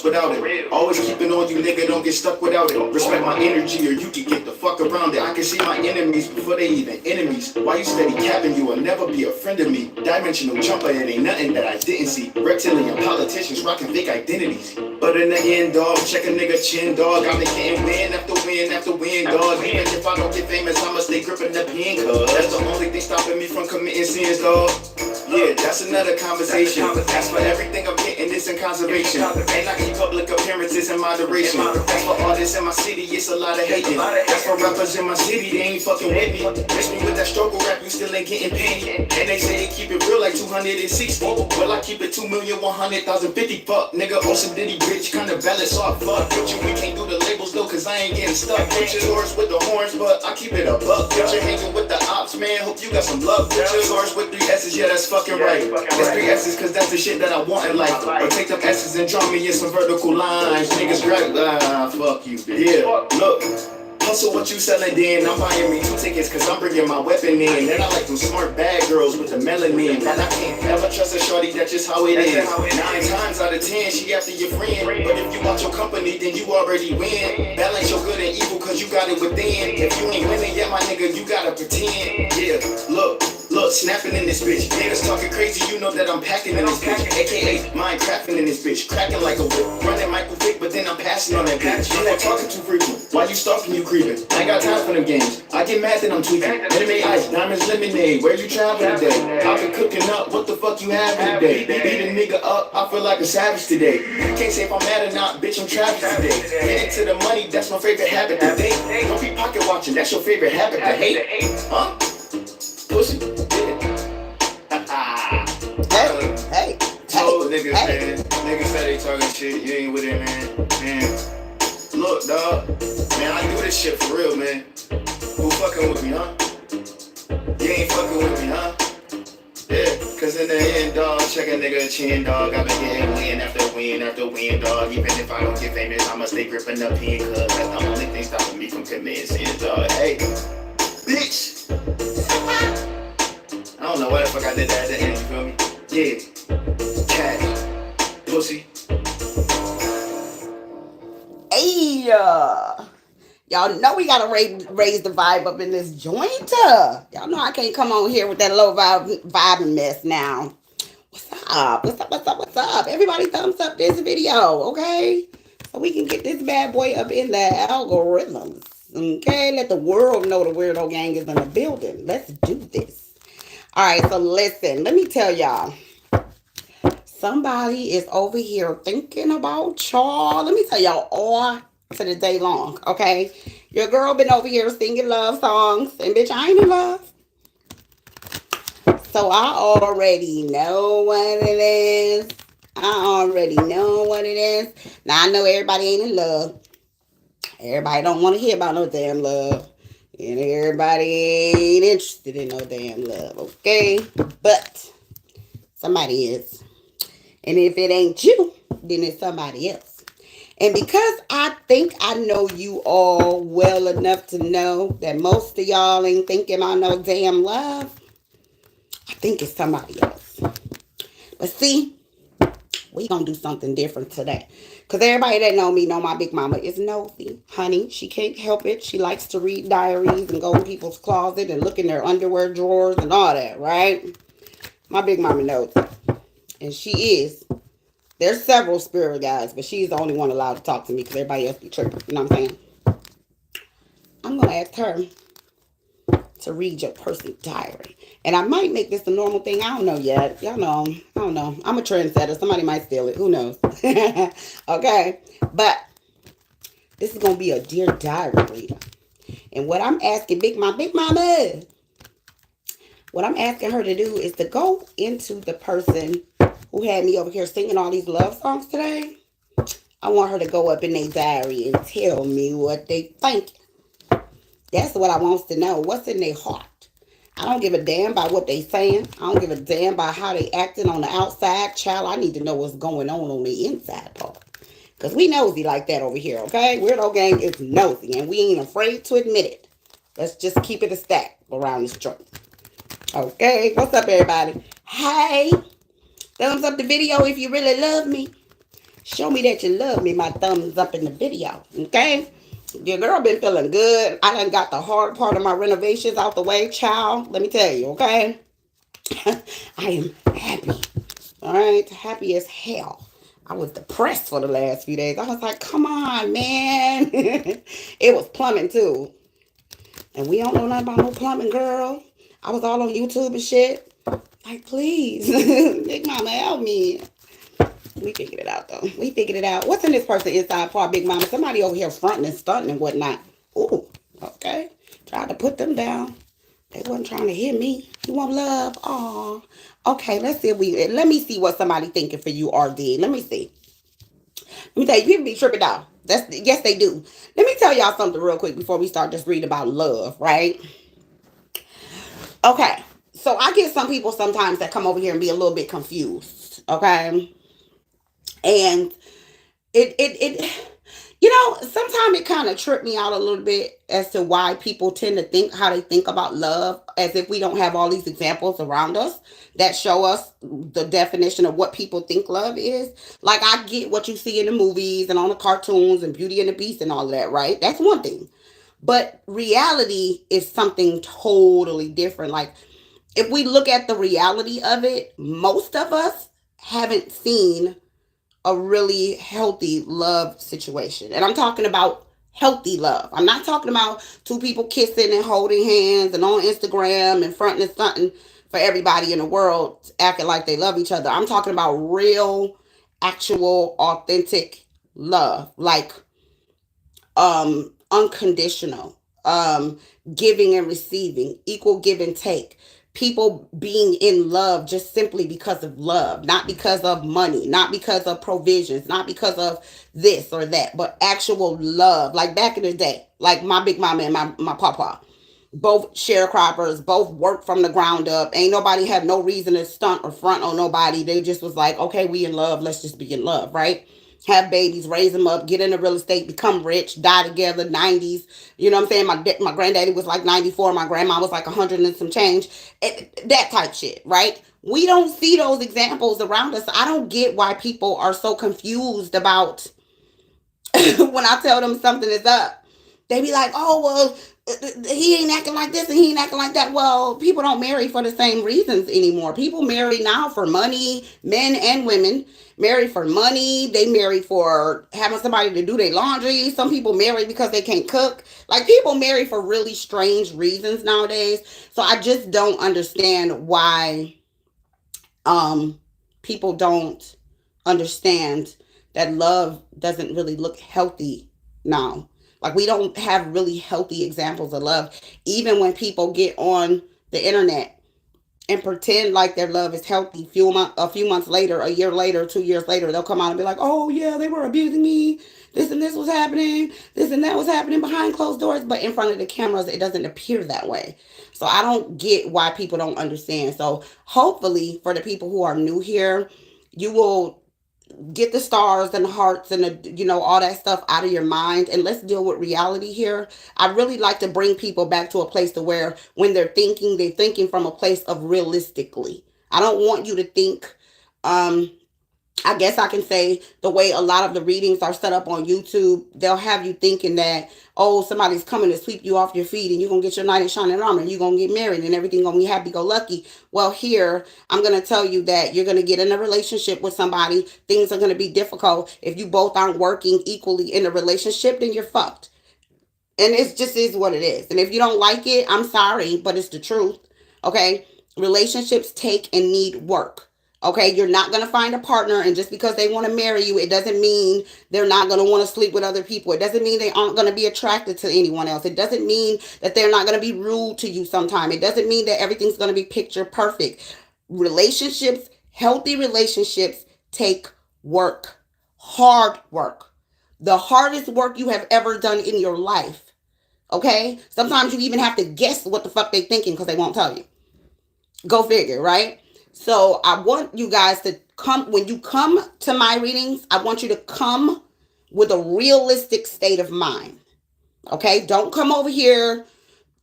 trust without it. Always keeping on you, nigga, don't get stuck without it. Respect my energy or you can get the fuck around it. I can see my enemies before they even enemies. Why you steady capping? You will never be a friend of me. Dimensional jumper, it ain't nothing that I didn't see. Reptilian politicians rocking fake identities. But in the end, dog, check a nigga chin, dog. I've been getting win after win after win, dog. Even if I don't get famous, I'ma stay gripping the pen, cuz that's the only thing stopping me from committing sins, dog. Yeah, that's another conversation. That's for everything I'm getting, this in conservation. And I keep public appearances in moderation. That's for artists in my city, it's a lot of hating. That's for rappers in my city, they ain't fucking with me. Miss me with that struggle rap, you still ain't getting paid. And they say they keep it real like 260. Well, I keep it 2,100,050. Fuck, nigga, Ocean Diddy, bitch, kinda balance off. Fuck with you, we can't do the labels though, cause I ain't getting stuck. Put your horse with the horns, but I keep it a buck. Put your hanging with the ops, man, hope you got some love. Put your horse with 3 S's, yeah, that's fucking right. That's 3 S's, cause that's the shit that I want in life. Or take them S's and draw me in some vertical lines. Niggas great, fuck you, bitch. Yeah, look. Hustle what you selling, then I'm buying me 2 tickets cause I'm bringing my weapon in. And I like them smart bad girls with the melanin. And I can't ever trust a shorty, that's just how it is. 9 times out of 10, she after your friend. But if you want your company, then you already win. Balance your good and evil cause you got it within. If you ain't winning yet, my nigga, you gotta pretend. Yeah, look, snapping in this bitch. Niggas talking crazy, you know that I'm packing in this bitch. AKA, mind crafting in this bitch. Cracking like a whip. Running Michael Vick, but then I'm passing on that bitch. You ain't talking too frequent. Why you stalking, you creeping? I ain't got time for them games. I get mad that I'm tweaking. Anime ice, diamonds, lemonade. Where you traveling today? I've been cooking up. What the fuck you having today? Beat a nigga up. I feel like a savage today. Can't say if I'm mad or not. Bitch, I'm trapped today. Get into the money. That's my favorite habit today. Don't be pocket watching. That's your favorite habit to hate. Huh? Pussy. Hey. Told niggas, man. Niggas say they talking shit. You ain't with it, man. Look, dog. Man, I do this shit for real, man. Who fucking with me, huh? You ain't fucking with me, huh? Yeah, cause in the end, dog, check a nigga chin, dog. I've been getting win after win after win, dog. Even if I don't get famous, I'ma stay gripping the pen, cause that's the only thing stopping me from committing sins, dog. Hey, bitch. I don't know why the fuck I did that at the end, you feel me? Yeah. Cat. Pussy. Hey, y'all know we gotta raise the vibe up in this joint. Y'all know I can't come on here with that low vibe mess now. What's up? Everybody thumbs up this video, okay? So we can get this bad boy up in the algorithms. Okay, let the world know the Weirdo Gang is in the building. Let's do this. All right, so listen, let me tell y'all. Somebody is over here thinking about y'all. Let me tell y'all all to the day long, okay? Your girl been over here singing love songs, and bitch, I ain't in love. So I already know what it is. Now I know everybody ain't in love. Everybody don't want to hear about no damn love. And everybody ain't interested in no damn love, okay? But somebody is. And if it ain't you, then it's somebody else. And because I think I know you all well enough to know that most of y'all ain't thinking about no damn love, I think it's somebody else. But see, we gonna do something different today. Because everybody that know me know my big mama is nosy. Honey, she can't help it. She likes to read diaries and go in people's closet and look in their underwear drawers and all that, right? My big mama knows. And she is. There's several spirit guides, but she's the only one allowed to talk to me because everybody else be tripping. You know what I'm saying? I'm going to ask her to read your personal diary. And I might make this a normal thing. I don't know yet. Y'all know. I don't know. I'm a trendsetter. Somebody might steal it. Who knows? Okay. But this is going to be a Dear Diary reader. And what I'm asking Big Mama, what I'm asking her to do is to go into the person who had me over here singing all these love songs today. I want her to go up in their diary and tell me what they think. That's what I want to know. What's in their heart? I don't give a damn about what they saying. I don't give a damn about how they acting on the outside. Child, I need to know what's going on the inside part. Because we nosy like that over here, okay? Weirdo Gang is nosy, and we ain't afraid to admit it. Let's just keep it a stack around this joint. Okay, what's up, everybody? Hey, thumbs up the video if you really love me. Show me that you love me. My thumbs up in the video. Okay? Your girl been feeling good. I done got the hard part of my renovations out the way, child. Let me tell you, okay? I am happy. All right? Happy as hell. I was depressed for the last few days. I was like, come on, man. It was plumbing, too. And we don't know nothing about no plumbing, girl. I was all on YouTube and shit. Like, please. Big mama, help me. We figured it out, though. We figured it out. What's in this person inside for our big mama? Somebody over here fronting and stunting and whatnot. Ooh, okay. Tried to put them down. They wasn't trying to hear me. You want love? Aw. Okay, let's see. Let me see what somebody thinking for you, RD. Let me see. Let me tell you, people be tripping out. Yes, they do. Let me tell y'all something real quick before we start just reading about love, right? Okay. So I get some people sometimes that come over here and be a little bit confused. Okay. And it sometimes it kind of tripped me out a little bit as to why people tend to think how they think about love, as if we don't have all these examples around us that show us the definition of what people think love is. Like, I get what you see in the movies and on the cartoons and Beauty and the Beast and all of that, right? That's one thing. But reality is something totally different. Like, if we look at the reality of it, most of us haven't seen a really healthy love situation. And I'm talking about healthy love. I'm not talking about two people kissing and holding hands and on Instagram and fronting and stunting for everybody in the world acting like they love each other. I'm talking about real, actual, authentic love. Like, unconditional, giving and receiving, equal give and take. People being in love just simply because of love, not because of money, not because of provisions, not because of this or that, but actual love. Like back in the day, like my big mama and my papa, both sharecroppers, both worked from the ground up. Ain't nobody had no reason to stunt or front on nobody. They just was like, okay, we in love. Let's just be in love, right? Have babies, raise them up, get into real estate, become rich, die together, 90s. You know what I'm saying? My granddaddy was like 94. My grandma was like 100 and some change. That type shit, right? We don't see those examples around us. I don't get why people are so confused about when I tell them something is up. They be like, oh, well, he ain't acting like this and he ain't acting like that. Well, people don't marry for the same reasons anymore. People marry now for money, men and women. Marry for money. They marry for having somebody to do their laundry. Some people marry because they can't cook. Like, people marry for really strange reasons nowadays. So I just don't understand why people don't understand that love doesn't really look healthy now. Like, we don't have really healthy examples of love. Even when people get on the internet and pretend like their love is healthy, a few months later, a year later, 2 years later, they'll come out and be like, oh yeah, they were abusing me. This and this was happening. This and that was happening behind closed doors. But in front of the cameras, it doesn't appear that way. So I don't get why people don't understand. So hopefully for the people who are new here, you will get the stars and the hearts and all that stuff out of your mind, and let's deal with reality here. I really like to bring people back to a place to where when they're thinking from a place of realistically. I don't want you to think, I guess I can say, the way a lot of the readings are set up on YouTube, they'll have you thinking that, oh, somebody's coming to sweep you off your feet and you're going to get your knight in shining armor and you're going to get married and everything going to be happy-go-lucky. Well, here, I'm going to tell you that you're going to get in a relationship with somebody. Things are going to be difficult. If you both aren't working equally in a relationship, then you're fucked. And it just is what it is. And if you don't like it, I'm sorry, but it's the truth. Okay? Relationships take and need work. Okay, you're not going to find a partner, and just because they want to marry you, it doesn't mean they're not going to want to sleep with other people. It doesn't mean they aren't going to be attracted to anyone else. It doesn't mean that they're not going to be rude to you sometime. It doesn't mean that everything's going to be picture perfect. Relationships, healthy relationships, take work. Hard work. The hardest work you have ever done in your life. Okay? Sometimes you even have to guess what the fuck they're thinking because they won't tell you. Go figure, right? So I want you guys to come, when you come to my readings, I want you to come with a realistic state of mind. Okay? Don't come over here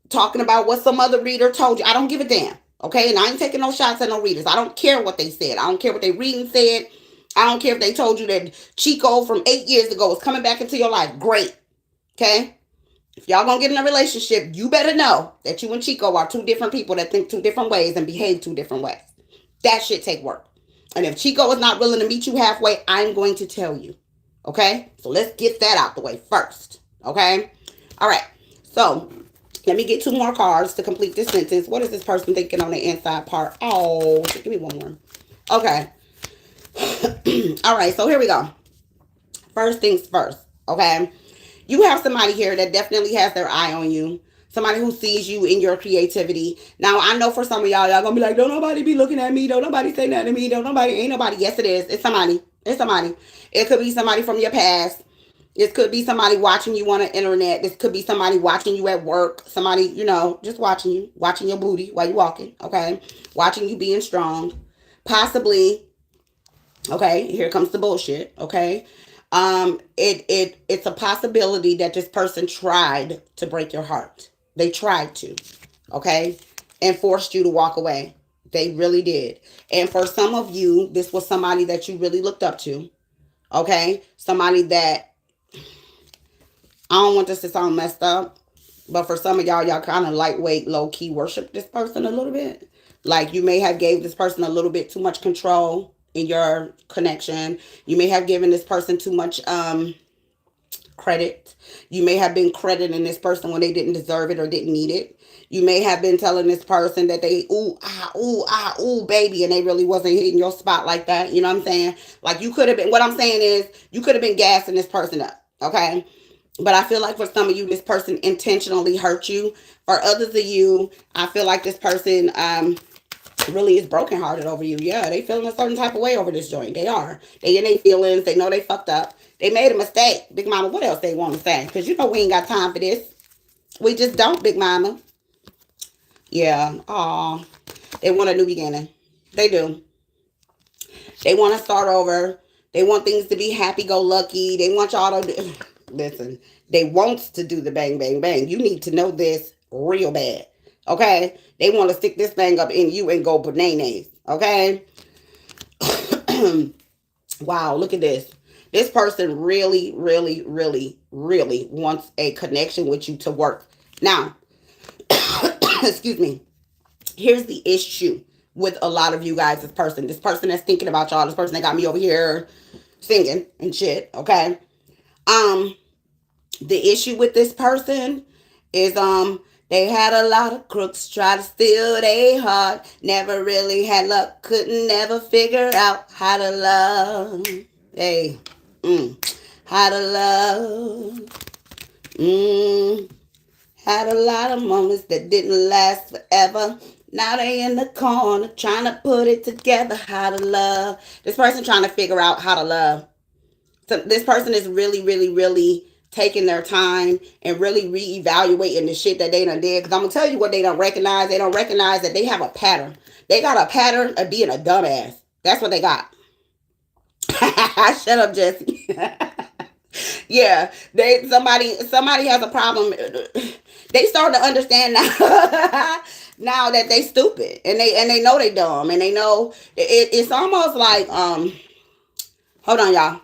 talking about what some other reader told you. I don't give a damn. Okay? And I ain't taking no shots at no readers. I don't care what they said. I don't care what they reading said. I don't care if they told you that Chico from 8 years ago is coming back into your life. Great. Okay? If y'all gonna get in a relationship, you better know that you and Chico are two different people that think two different ways and behave two different ways. That shit take work. And if Chico is not willing to meet you halfway, I'm going to tell you. Okay? So let's get that out the way first. Okay? All right. So let me get 2 more cards to complete this sentence. What is this person thinking on the inside part? Oh, give me one more. Okay. All right. So here we go. First things first. Okay? You have somebody here that definitely has their eye on you. Somebody who sees you in your creativity. Now, I know for some of y'all gonna be like, don't nobody be looking at me. Don't nobody say nothing to me. Don't nobody, ain't nobody. Yes, it is. It's somebody. It's somebody. It could be somebody from your past. This could be somebody watching you on the internet. This could be somebody watching you at work. Somebody, you know, just watching you. Watching your booty while you walking. Okay? Watching you being strong. Possibly, okay, here comes the bullshit. Okay? It's a possibility that this person tried to break your heart. They tried to, okay, and forced you to walk away. They really did. And for some of you, this was somebody that you really looked up to, okay, somebody that, I don't want this to sound messed up, but for some of y'all kind of lightweight, low-key worship this person a little bit. Like you may have gave this person a little bit too much control in your connection. You may have given this person too much credit. You may have been crediting this person when they didn't deserve it or didn't need it. You may have been telling this person that they ooh, baby, and they really wasn't hitting your spot like that. You know what I'm saying? Like you could have been, what I'm saying is you could have been gassing this person up, okay? But I feel like for some of you, this person intentionally hurt you. For others of you, I feel like this person really is brokenhearted over you. Yeah, they feeling a certain type of way over this joint. They are. They in their feelings. They know they fucked up. They made a mistake. Big Mama, what else they want to say? Because you know we ain't got time for this. We just don't, Big Mama. Yeah. Aw. They want a new beginning. They do. They want to start over. They want things to be happy-go-lucky. They want y'all to... Listen, they want to do the bang, bang, bang. You need to know this real bad. Okay? They want to stick this thing up in you and go bananas. Okay? Wow, look at this. This person really, really, really, really wants a connection with you to work. Now, excuse me. Here's the issue with a lot of you guys. This person that's thinking about y'all. This person that got me over here singing and shit. Okay? The issue with this person is they had a lot of crooks try to steal their heart. Never really had luck. Couldn't never figure out how to love. Hey, how to love. Had a lot of moments that didn't last forever. Now they in the corner trying to put it together. How to love. This person trying to figure out how to love. So this person is really, really, really taking their time and really reevaluating the shit that they done did. Because I'm going to tell you what they don't recognize. They don't recognize that they have a pattern. They got a pattern of being a dumbass. That's what they got. Shut up, Jesse. Yeah, somebody has a problem. They start to understand now, now that they stupid and they know they dumb and they know it's almost like hold on, y'all.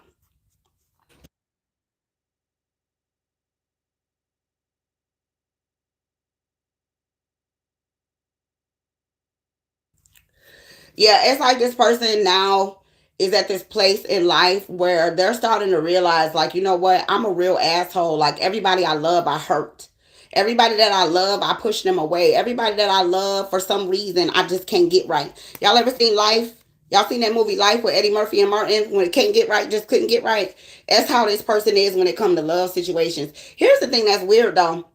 Yeah, it's like this person now is at this place in life where they're starting to realize, like, you know what? I'm a real asshole. Like, everybody I love, I hurt. Everybody that I love, I push them away. Everybody that I love, for some reason, I just can't get right. Y'all ever seen Life? Y'all seen that movie Life with Eddie Murphy and Martin? When it can't get right, just couldn't get right. That's how this person is when it comes to love situations. Here's the thing that's weird, though.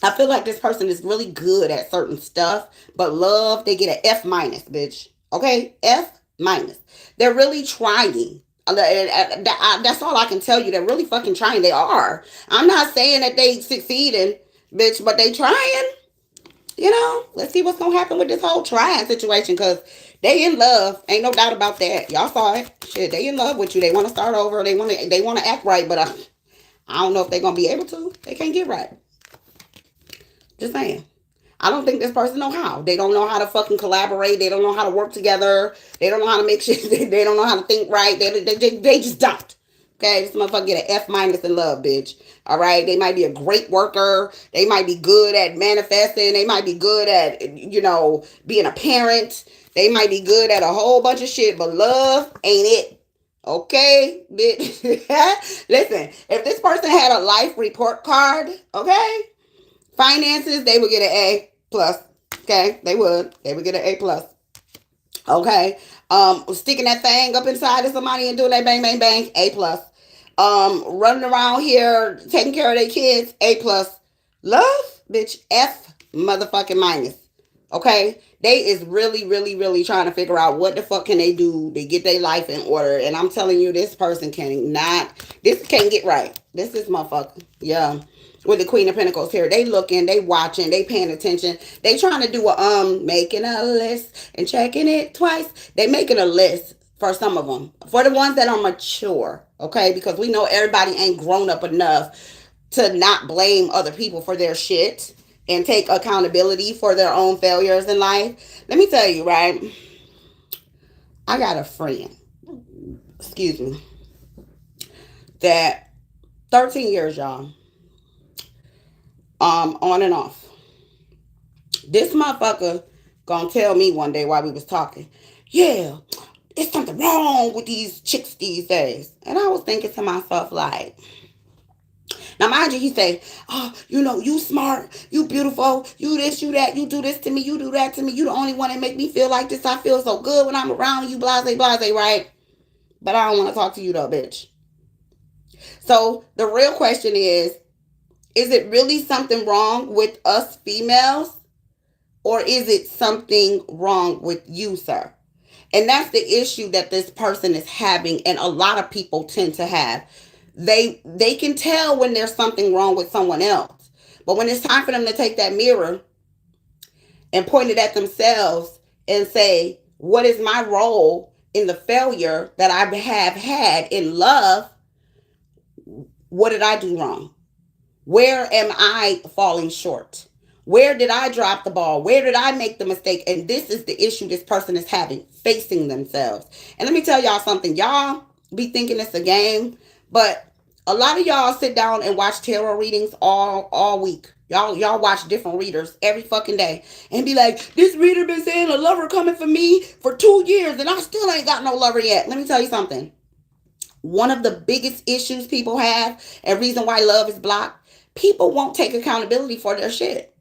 I feel like this person is really good at certain stuff, but love, they get an F minus, bitch. Okay? F minus. They're really trying. That's all I can tell you. They're really fucking trying. They are. I'm not saying that they succeeding, bitch, but they trying. You know, let's see what's gonna happen with this whole trying situation, because they in love. Ain't no doubt about that. Y'all saw it. Shit, they in love with you. They want to start over. They want to act right, but I don't know if they're gonna be able to. They can't get right. Just saying. I don't think this person know how. They don't know how to fucking collaborate. They don't know how to work together. They don't know how to make shit. They don't know how to think right. They just don't. Okay, this motherfucker get an F minus in love, bitch. All right, they might be a great worker. They might be good at manifesting. They might be good at, being a parent. They might be good at a whole bunch of shit, but love ain't it. Okay, bitch. Listen, if this person had a life report card, okay, finances, they would get an A plus. Okay, they would get an A plus. Okay, sticking that thing up inside of somebody and doing that bang bang bang, A plus. Running around here taking care of their kids, A plus. Love, bitch, F motherfucking minus. Okay, they is really, really, really trying to figure out what the fuck can they do to get their life in order. And I'm telling you, this person this can't get right. This is motherfucker. Yeah. With the Queen of Pentacles here, they looking, they watching, they paying attention. They trying to do making a list and checking it twice. They making a list for some of them. For the ones that are mature, okay? Because we know everybody ain't grown up enough to not blame other people for their shit and take accountability for their own failures in life. Let me tell you, right? I got a friend, excuse me, that 13 years, y'all, on and off. This motherfucker gonna tell me one day while we was talking, yeah, it's something wrong with these chicks these days. And I was thinking to myself, like, now mind you, he say, oh, you smart, you beautiful, you this, you that, you do this to me, you do that to me, you the only one that make me feel like this. I feel so good when I'm around you, blase, blase, right? But I don't want to talk to you though, bitch. So the real question is it really something wrong with us females? Or is it something wrong with you, sir? And that's the issue that this person is having, and a lot of people tend to have. They can tell when there's something wrong with someone else. But when it's time for them to take that mirror and point it at themselves and say, what is my role in the failure that I have had in love? What did I do wrong? Where am I falling short? Where did I drop the ball? Where did I make the mistake? And this is the issue this person is having, facing themselves. And let me tell y'all something. Y'all be thinking it's a game, but a lot of y'all sit down and watch tarot readings all week. Y'all watch different readers every fucking day and be like, this reader been saying a lover coming for me for 2 years and I still ain't got no lover yet. Let me tell you something. One of the biggest issues people have and reason why love is blocked, people won't take accountability for their shit.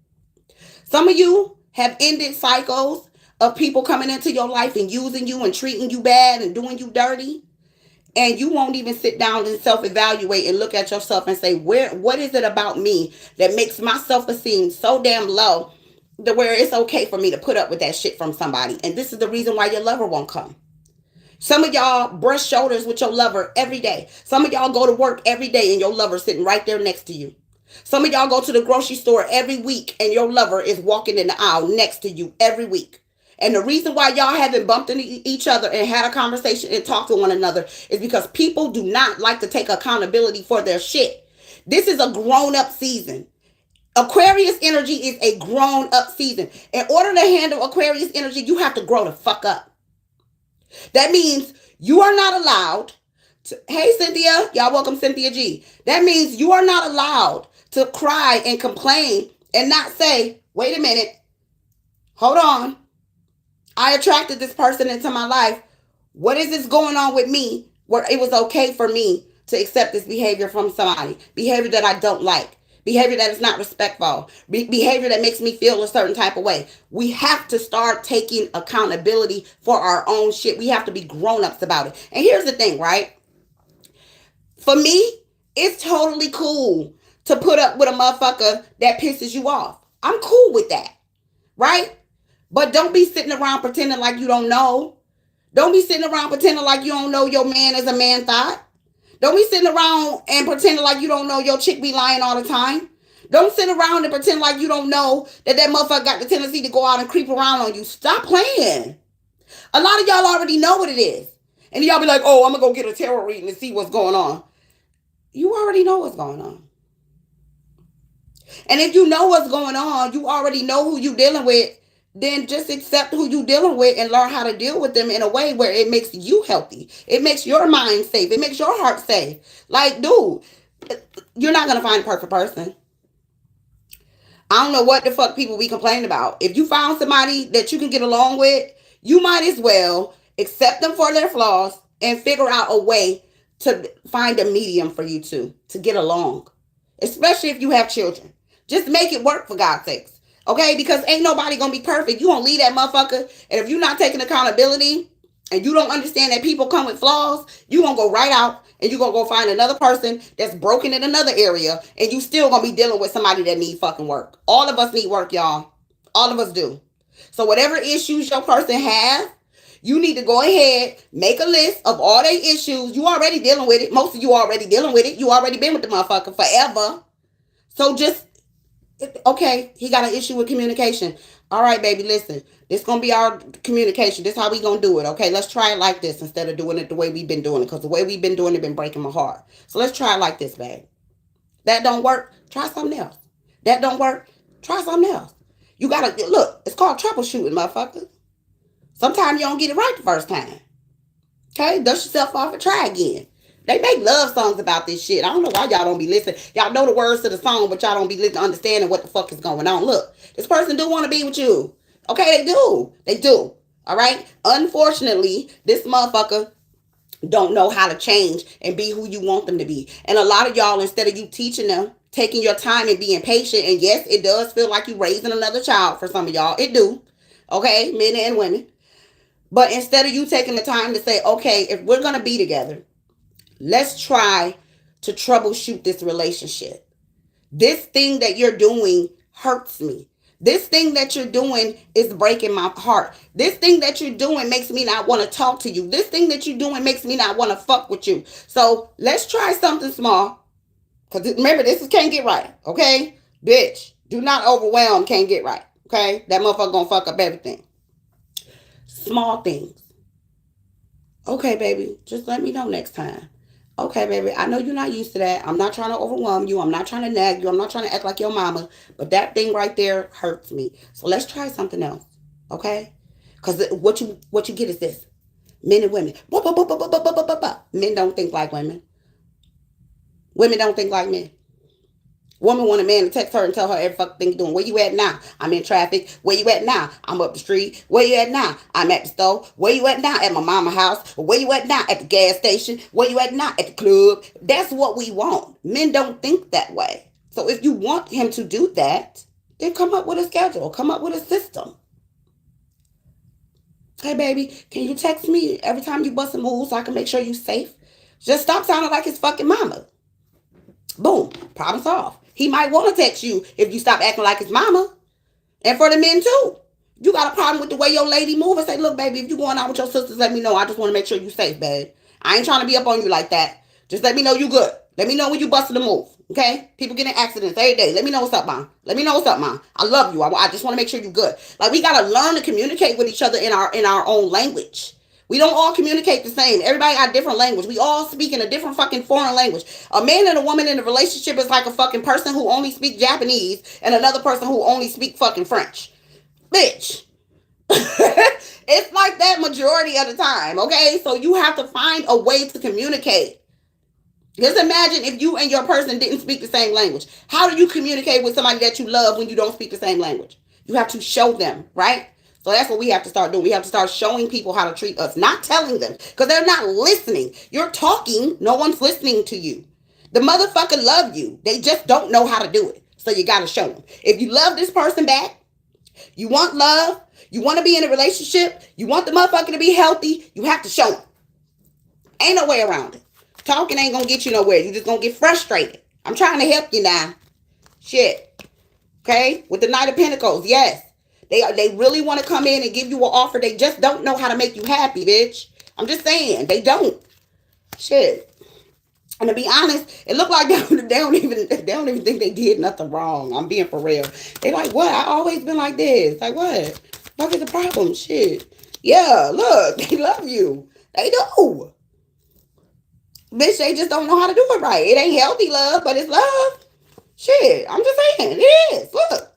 Some of you have ended cycles of people coming into your life and using you and treating you bad and doing you dirty. And you won't even sit down and self-evaluate and look at yourself and say, what is it about me that makes my self-esteem so damn low to where it's okay for me to put up with that shit from somebody? And this is the reason why your lover won't come. Some of y'all brush shoulders with your lover every day. Some of y'all go to work every day and your lover sitting right there next to you. Some of y'all go to the grocery store every week and your lover is walking in the aisle next to you every week. And the reason why y'all haven't bumped into each other and had a conversation and talked to one another is because people do not like to take accountability for their shit. This is a grown-up season. Aquarius energy is a grown-up season. In order to handle Aquarius energy, you have to grow the fuck up. That means you are not allowed to, hey Cynthia, y'all welcome Cynthia G. That means you are not allowed to cry and complain and not say, wait a minute, hold on. I attracted this person into my life. What is this going on with me where it was okay for me to accept this behavior from somebody? Behavior that I don't like. Behavior that is not respectful. Behavior that makes me feel a certain type of way. We have to start taking accountability for our own shit. We have to be grown-ups about it. And here's the thing, right? For me, it's totally cool to put up with a motherfucker that pisses you off. I'm cool with that, right? But don't be sitting around pretending like you don't know. Don't be sitting around pretending like you don't know your man is a man thought. Don't be sitting around and pretending like you don't know your chick be lying all the time. Don't sit around and pretend like you don't know that motherfucker got the tendency to go out and creep around on you. Stop playing. A lot of y'all already know what it is. And y'all be like, oh, I'm going to go get a tarot reading and see what's going on. You already know what's going on. And if you know what's going on, you already know who you dealing with, then just accept who you dealing with and learn how to deal with them in a way where it makes you healthy. It makes your mind safe. It makes your heart safe. Like, dude, you're not going to find a perfect person. I don't know what the fuck people be complaining about. If you found somebody that you can get along with, you might as well accept them for their flaws and figure out a way to find a medium for you two to get along. Especially if you have children. Just make it work, for God's sakes. Okay? Because ain't nobody gonna be perfect. You gonna leave that motherfucker, and if you're not taking accountability and you don't understand that people come with flaws, you gonna go right out and you gonna go find another person that's broken in another area, and you still gonna be dealing with somebody that need fucking work. All of us need work, y'all. All of us do. So whatever issues your person have, you need to go ahead, make a list of all their issues. You already dealing with it. Most of you already dealing with it. You already been with the motherfucker forever. So just, okay, he got an issue with communication. All right, baby, listen. This going to be our communication. This is how we going to do it, okay? Let's try it like this instead of doing it the way we've been doing it, because the way we've been doing it been breaking my heart. So let's try it like this, babe. That don't work, try something else. That don't work, try something else. You got to, look, it's called troubleshooting, motherfucker. Sometimes you don't get it right the first time. Okay? Dust yourself off and try again. They make love songs about this shit. I don't know why y'all don't be listening. Y'all know the words to the song, but y'all don't be listening, understanding what the fuck is going on. Look, this person do want to be with you. Okay, they do. They do. All right? Unfortunately, this motherfucker don't know how to change and be who you want them to be. And a lot of y'all, instead of you teaching them, taking your time and being patient, and yes, it does feel like you raising another child for some of y'all. It do. Okay? Men and women. But instead of you taking the time to say, okay, if we're going to be together, let's try to troubleshoot this relationship. This thing that you're doing hurts me. This thing that you're doing is breaking my heart. This thing that you're doing makes me not want to talk to you. This thing that you're doing makes me not want to fuck with you. So let's try something small. Because remember, this is can't get right. Okay? Bitch, do not overwhelm can't get right. Okay? That motherfucker gonna fuck up everything. Small things. Okay, baby, just let me know next time. Okay, baby, I know you're not used to that. I'm not trying to overwhelm you. I'm not trying to nag you. I'm not trying to act like your mama. But that thing right there hurts me. So let's try something else. Okay? Because what you get is this. Men and women. Men don't think like women. Women don't think like men. Woman want a man to text her and tell her every fucking thing you're doing. Where you at now? I'm in traffic. Where you at now? I'm up the street. Where you at now? I'm at the store. Where you at now? At my mama's house. Where you at now? At the gas station. Where you at now? At the club. That's what we want. Men don't think that way. So if you want him to do that, then come up with a schedule. Come up with a system. Hey, baby, can you text me every time you bust a move so I can make sure you're safe? Just stop sounding like his fucking mama. Boom. Problem solved. He might want to text you if you stop acting like his mama. And for the men too. You got a problem with the way your lady move and say, look, baby, if you going out with your sisters, let me know. I just want to make sure you safe, babe. I ain't trying to be up on you like that. Just let me know you good. Let me know when you busted a move. Okay? People get in accidents every day. Let me know what's up, mom. Let me know what's up, mom. I love you. I just want to make sure you're good. Like, we got to learn to communicate with each other in our own language. We don't all communicate the same. Everybody got a different language. We all speak in a different fucking foreign language. A man and a woman in a relationship is like a fucking person who only speaks Japanese and another person who only speaks fucking French. Bitch. It's like that majority of the time, okay? So you have to find a way to communicate. Just imagine if you and your person didn't speak the same language. How do you communicate with somebody that you love when you don't speak the same language? You have to show them, right? So that's what we have to start doing. We have to start showing people how to treat us, not telling them, because they're not listening. You're talking, no one's listening to you. The motherfucker love you. They just don't know how to do it. So you got to show them. If you love this person back, you want love, you want to be in a relationship, you want the motherfucker to be healthy, you have to show them. Ain't no way around it. Talking ain't going to get you nowhere. You're just going to get frustrated. I'm trying to help you now. Shit. Okay? With the Knight of Pentacles, yes. They really want to come in and give you an offer. They just don't know how to make you happy, bitch. I'm just saying. They don't. Shit. And to be honest, it looked like they don't even think they did nothing wrong. I'm being for real. They like, what? I always been like this. Like, what? What is the problem? Shit. Yeah, look. They love you. They do. Bitch, they just don't know how to do it right. It ain't healthy love, but it's love. Shit, I'm just saying. It is. Look.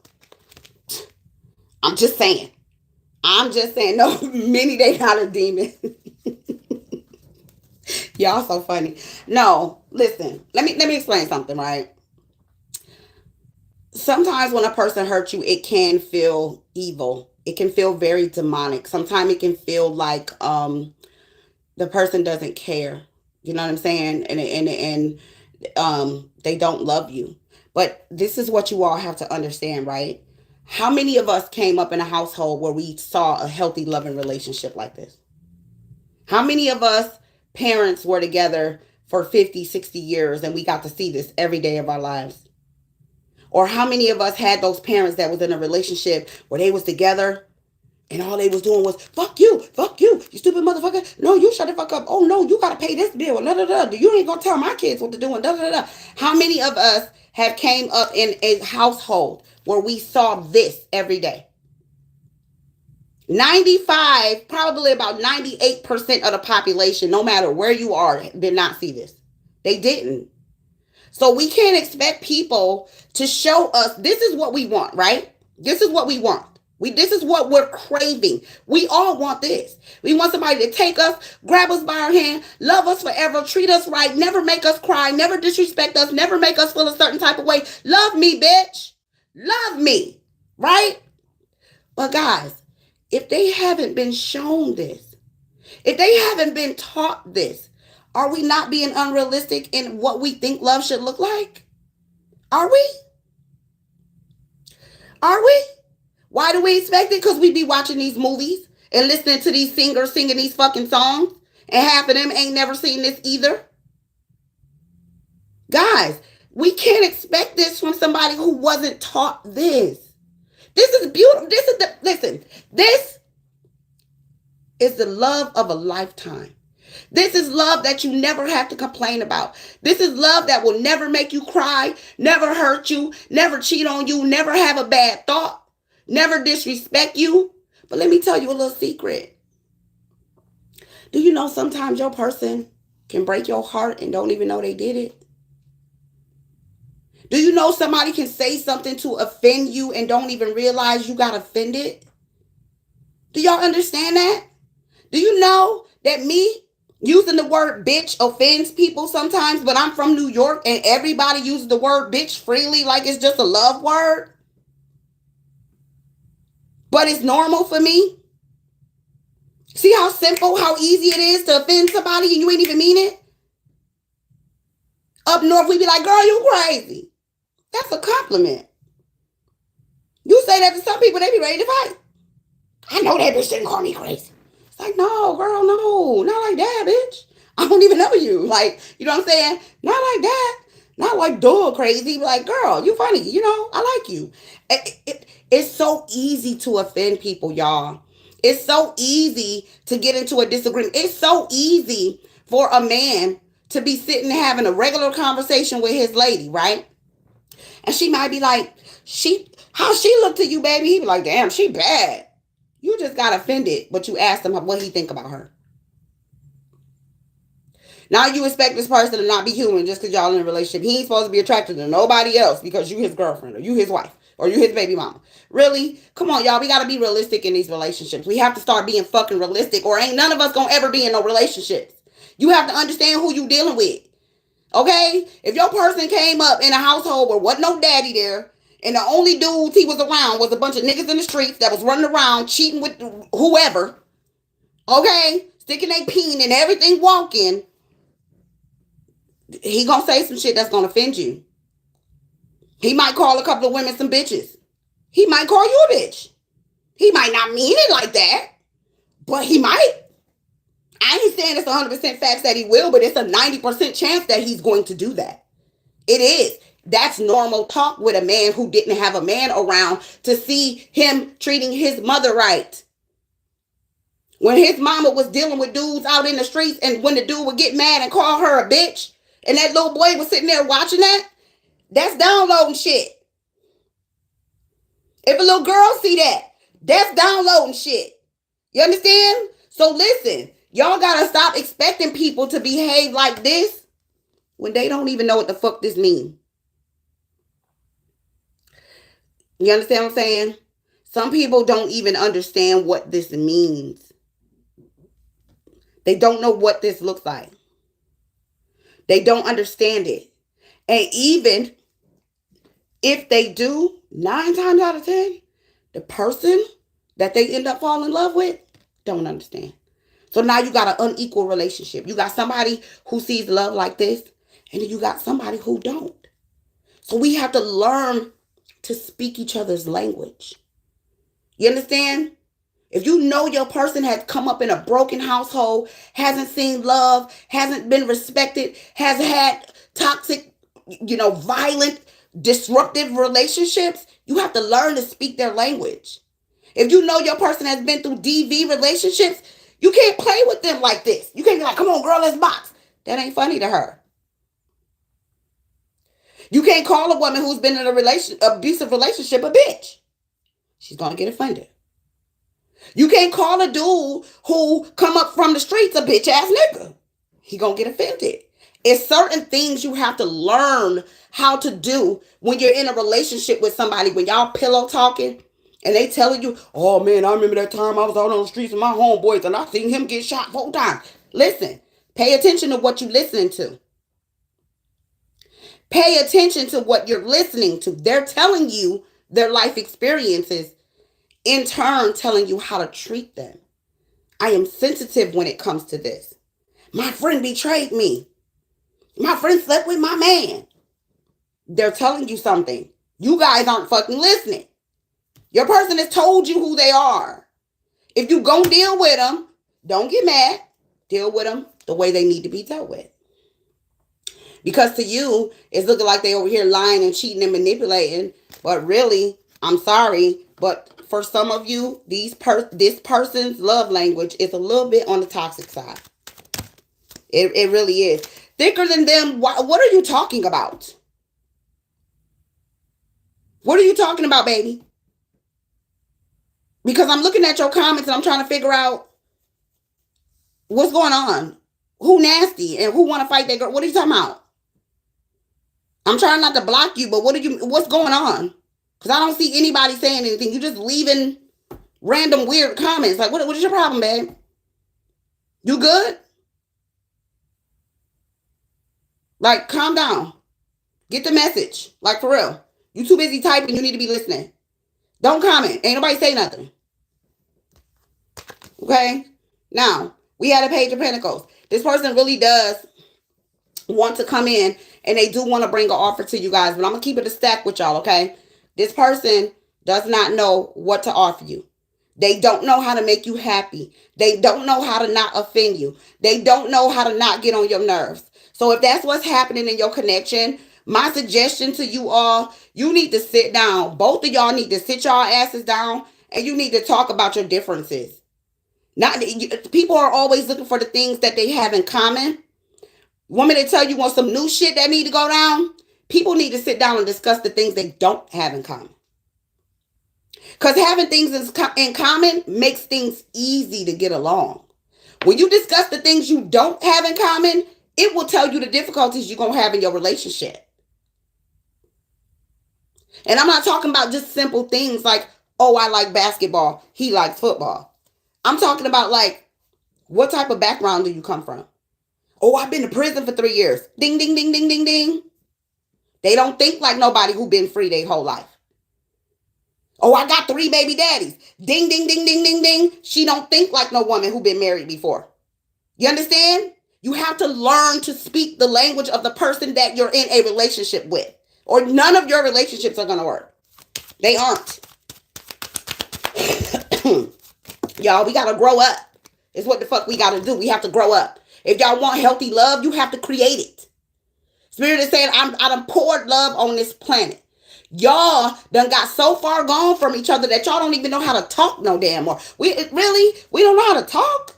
I'm just saying. No, many they not a demon. Y'all so funny. No, listen. Let me explain something, right? Sometimes when a person hurts you, it can feel evil. It can feel very demonic. Sometimes it can feel like the person doesn't care. You know what I'm saying? And they don't love you. But this is what you all have to understand, right? How many of us came up in a household where we saw a healthy, loving relationship like this? How many of us parents were together for 50, 60 years and we got to see this every day of our lives? Or how many of us had those parents that was in a relationship where they was together and all they was doing was, fuck you, you stupid motherfucker. No, you shut the fuck up. Oh, no, you got to pay this bill. Da, da, da. You ain't going to tell my kids what to do. And da, da, da. How many of us have came up in a household where we saw this every day? 95, probably about 98% of the population, no matter where you are, did not see this. They didn't. So we can't expect people to show us, this is what we want, right? This is what we want. This is what we're craving. We all want this. We want somebody to take us, grab us by our hand, love us forever, treat us right, never make us cry, never disrespect us, never make us feel a certain type of way. Love me, bitch. Love me, right? But guys, if they haven't been shown this, if they haven't been taught this, are we not being unrealistic in what we think love should look like? Are we? Are we? Why do we expect it? Because we be watching these movies and listening to these singers singing these fucking songs, and half of them ain't never seen this either. Guys, we can't expect this from somebody who wasn't taught this. This is beautiful. Listen, this is the love of a lifetime. This is love that you never have to complain about. This is love that will never make you cry, never hurt you, never cheat on you, never have a bad thought, never disrespect you. But let me tell you a little secret. Do you know sometimes your person can break your heart and don't even know they did it? Do you know somebody can say something to offend you and don't even realize you got offended? Do y'all understand that? Do you know that me using the word bitch offends people sometimes, but I'm from New York and everybody uses the word bitch freely like it's just a love word? But it's normal for me. See how simple, how easy it is to offend somebody and you ain't even mean it? Up north, we be like, girl, you crazy. That's a compliment. You say that to some people, they be ready to fight. I know that bitch didn't call me crazy. It's like, no, girl, no, not like that, bitch. I don't even know you. Like, you know what I'm saying? Not like that. Not like duh crazy. Like, girl, you funny. You know, I like you. It's so easy to offend people, y'all. It's so easy to get into a disagreement. It's so easy for a man to be sitting having a regular conversation with his lady, right? And she might be like, how she look to you, baby? He be like, damn, she bad. You just got offended, but you asked him what he think about her. Now you expect this person to not be human just because y'all in a relationship. He ain't supposed to be attracted to nobody else because you his girlfriend or you his wife or you his baby mama. Really? Come on, y'all. We got to be realistic in these relationships. We have to start being fucking realistic or ain't none of us going to ever be in no relationships. You have to understand who you dealing with. Okay? If your person came up in a household where wasn't no daddy there and the only dudes he was around was a bunch of niggas in the streets that was running around cheating with whoever, okay? Sticking their peen and everything walking, he gonna say some shit that's gonna offend you. He might call a couple of women some bitches. He might call you a bitch. He might not mean it like that, but he might. I ain't saying it's 100% facts that he will, but it's a 90% chance that he's going to do that. It is. That's normal talk with a man who didn't have a man around to see him treating his mother right. When his mama was dealing with dudes out in the streets and when the dude would get mad and call her a bitch and that little boy was sitting there watching that, that's downloading shit. If a little girl see that, that's downloading shit. You understand? So listen, y'all gotta stop expecting people to behave like this when they don't even know what the fuck this means. You understand what I'm saying? Some people don't even understand what this means. They don't know what this looks like. They don't understand it. And even if they do, 9 times out of 10, the person that they end up falling in love with don't understand. So now you got an unequal relationship. You got somebody who sees love like this, and then you got somebody who don't. So we have to learn to speak each other's language. You understand? If you know your person has come up in a broken household, hasn't seen love, hasn't been respected, has had toxic, violent, disruptive relationships, you have to learn to speak their language. If you know your person has been through DV relationships, you can't play with them like this. You can't be like, come on, girl, let's box. That ain't funny to her. You can't call a woman who's been in a abusive relationship a bitch. She's going to get offended. You can't call a dude who come up from the streets a bitch ass nigga. He going to get offended. It's certain things you have to learn how to do when you're in a relationship with somebody. When y'all pillow talking and they telling you, oh man, I remember that time I was out on the streets with my homeboys and I seen him get shot 4 times. Listen, pay attention to what you're listening to. Pay attention to what you're listening to. They're telling you their life experiences, in turn telling you how to treat them. I am sensitive when it comes to this. My friend betrayed me. My friend slept with my man. They're telling you something. You guys aren't fucking listening. Your person has told you who they are. If you gonna deal with them, don't get mad. Deal with them the way they need to be dealt with. Because to you, it's looking like they over here lying and cheating and manipulating. But really, I'm sorry, but for some of you, this person's love language is a little bit on the toxic side. It really is. Thicker than them, what are you talking about? What are you talking about, baby? Because I'm looking at your comments and I'm trying to figure out what's going on. Who nasty and who want to fight that girl? What are you talking about? I'm trying not to block you, but what's going on? Because I don't see anybody saying anything. You just leaving random weird comments. Like, what is your problem, babe? You good? Like, calm down. Get the message. Like, for real. You too busy typing. You need to be listening. Don't comment. Ain't nobody say nothing. Okay? Now, we had a Page of Pentacles. This person really does want to come in, and they do want to bring an offer to you guys, but I'm going to keep it a stack with y'all, okay? This person does not know what to offer you. They don't know how to make you happy. They don't know how to not offend you. They don't know how to not get on your nerves. So if that's what's happening in your connection, my suggestion to you all, you need to sit down. Both of y'all need to sit y'all asses down, and you need to talk about your differences. People are always looking for the things that they have in common. Women that tell you want some new shit that need to go down, people need to sit down and discuss the things they don't have in common. Because having things in common makes things easy to get along. When you discuss the things you don't have in common, it will tell you the difficulties you're going to have in your relationship. And I'm not talking about just simple things like, oh, I like basketball, he likes football. I'm talking about like, what type of background do you come from? Oh, I've been to prison for 3 years. Ding, ding, ding, ding, ding, ding. They don't think like nobody who been free their whole life. Oh, I got 3 baby daddies. Ding, ding, ding, ding, ding, ding. She don't think like no woman who been married before. You understand? You have to learn to speak the language of the person that you're in a relationship with. Or none of your relationships are going to work. They aren't. Y'all, we got to grow up. It's what the fuck we got to do. We have to grow up. If y'all want healthy love, you have to create it. Spirit is saying, I done poured love on this planet. Y'all done got so far gone from each other that y'all don't even know how to talk no damn more. We don't know how to talk.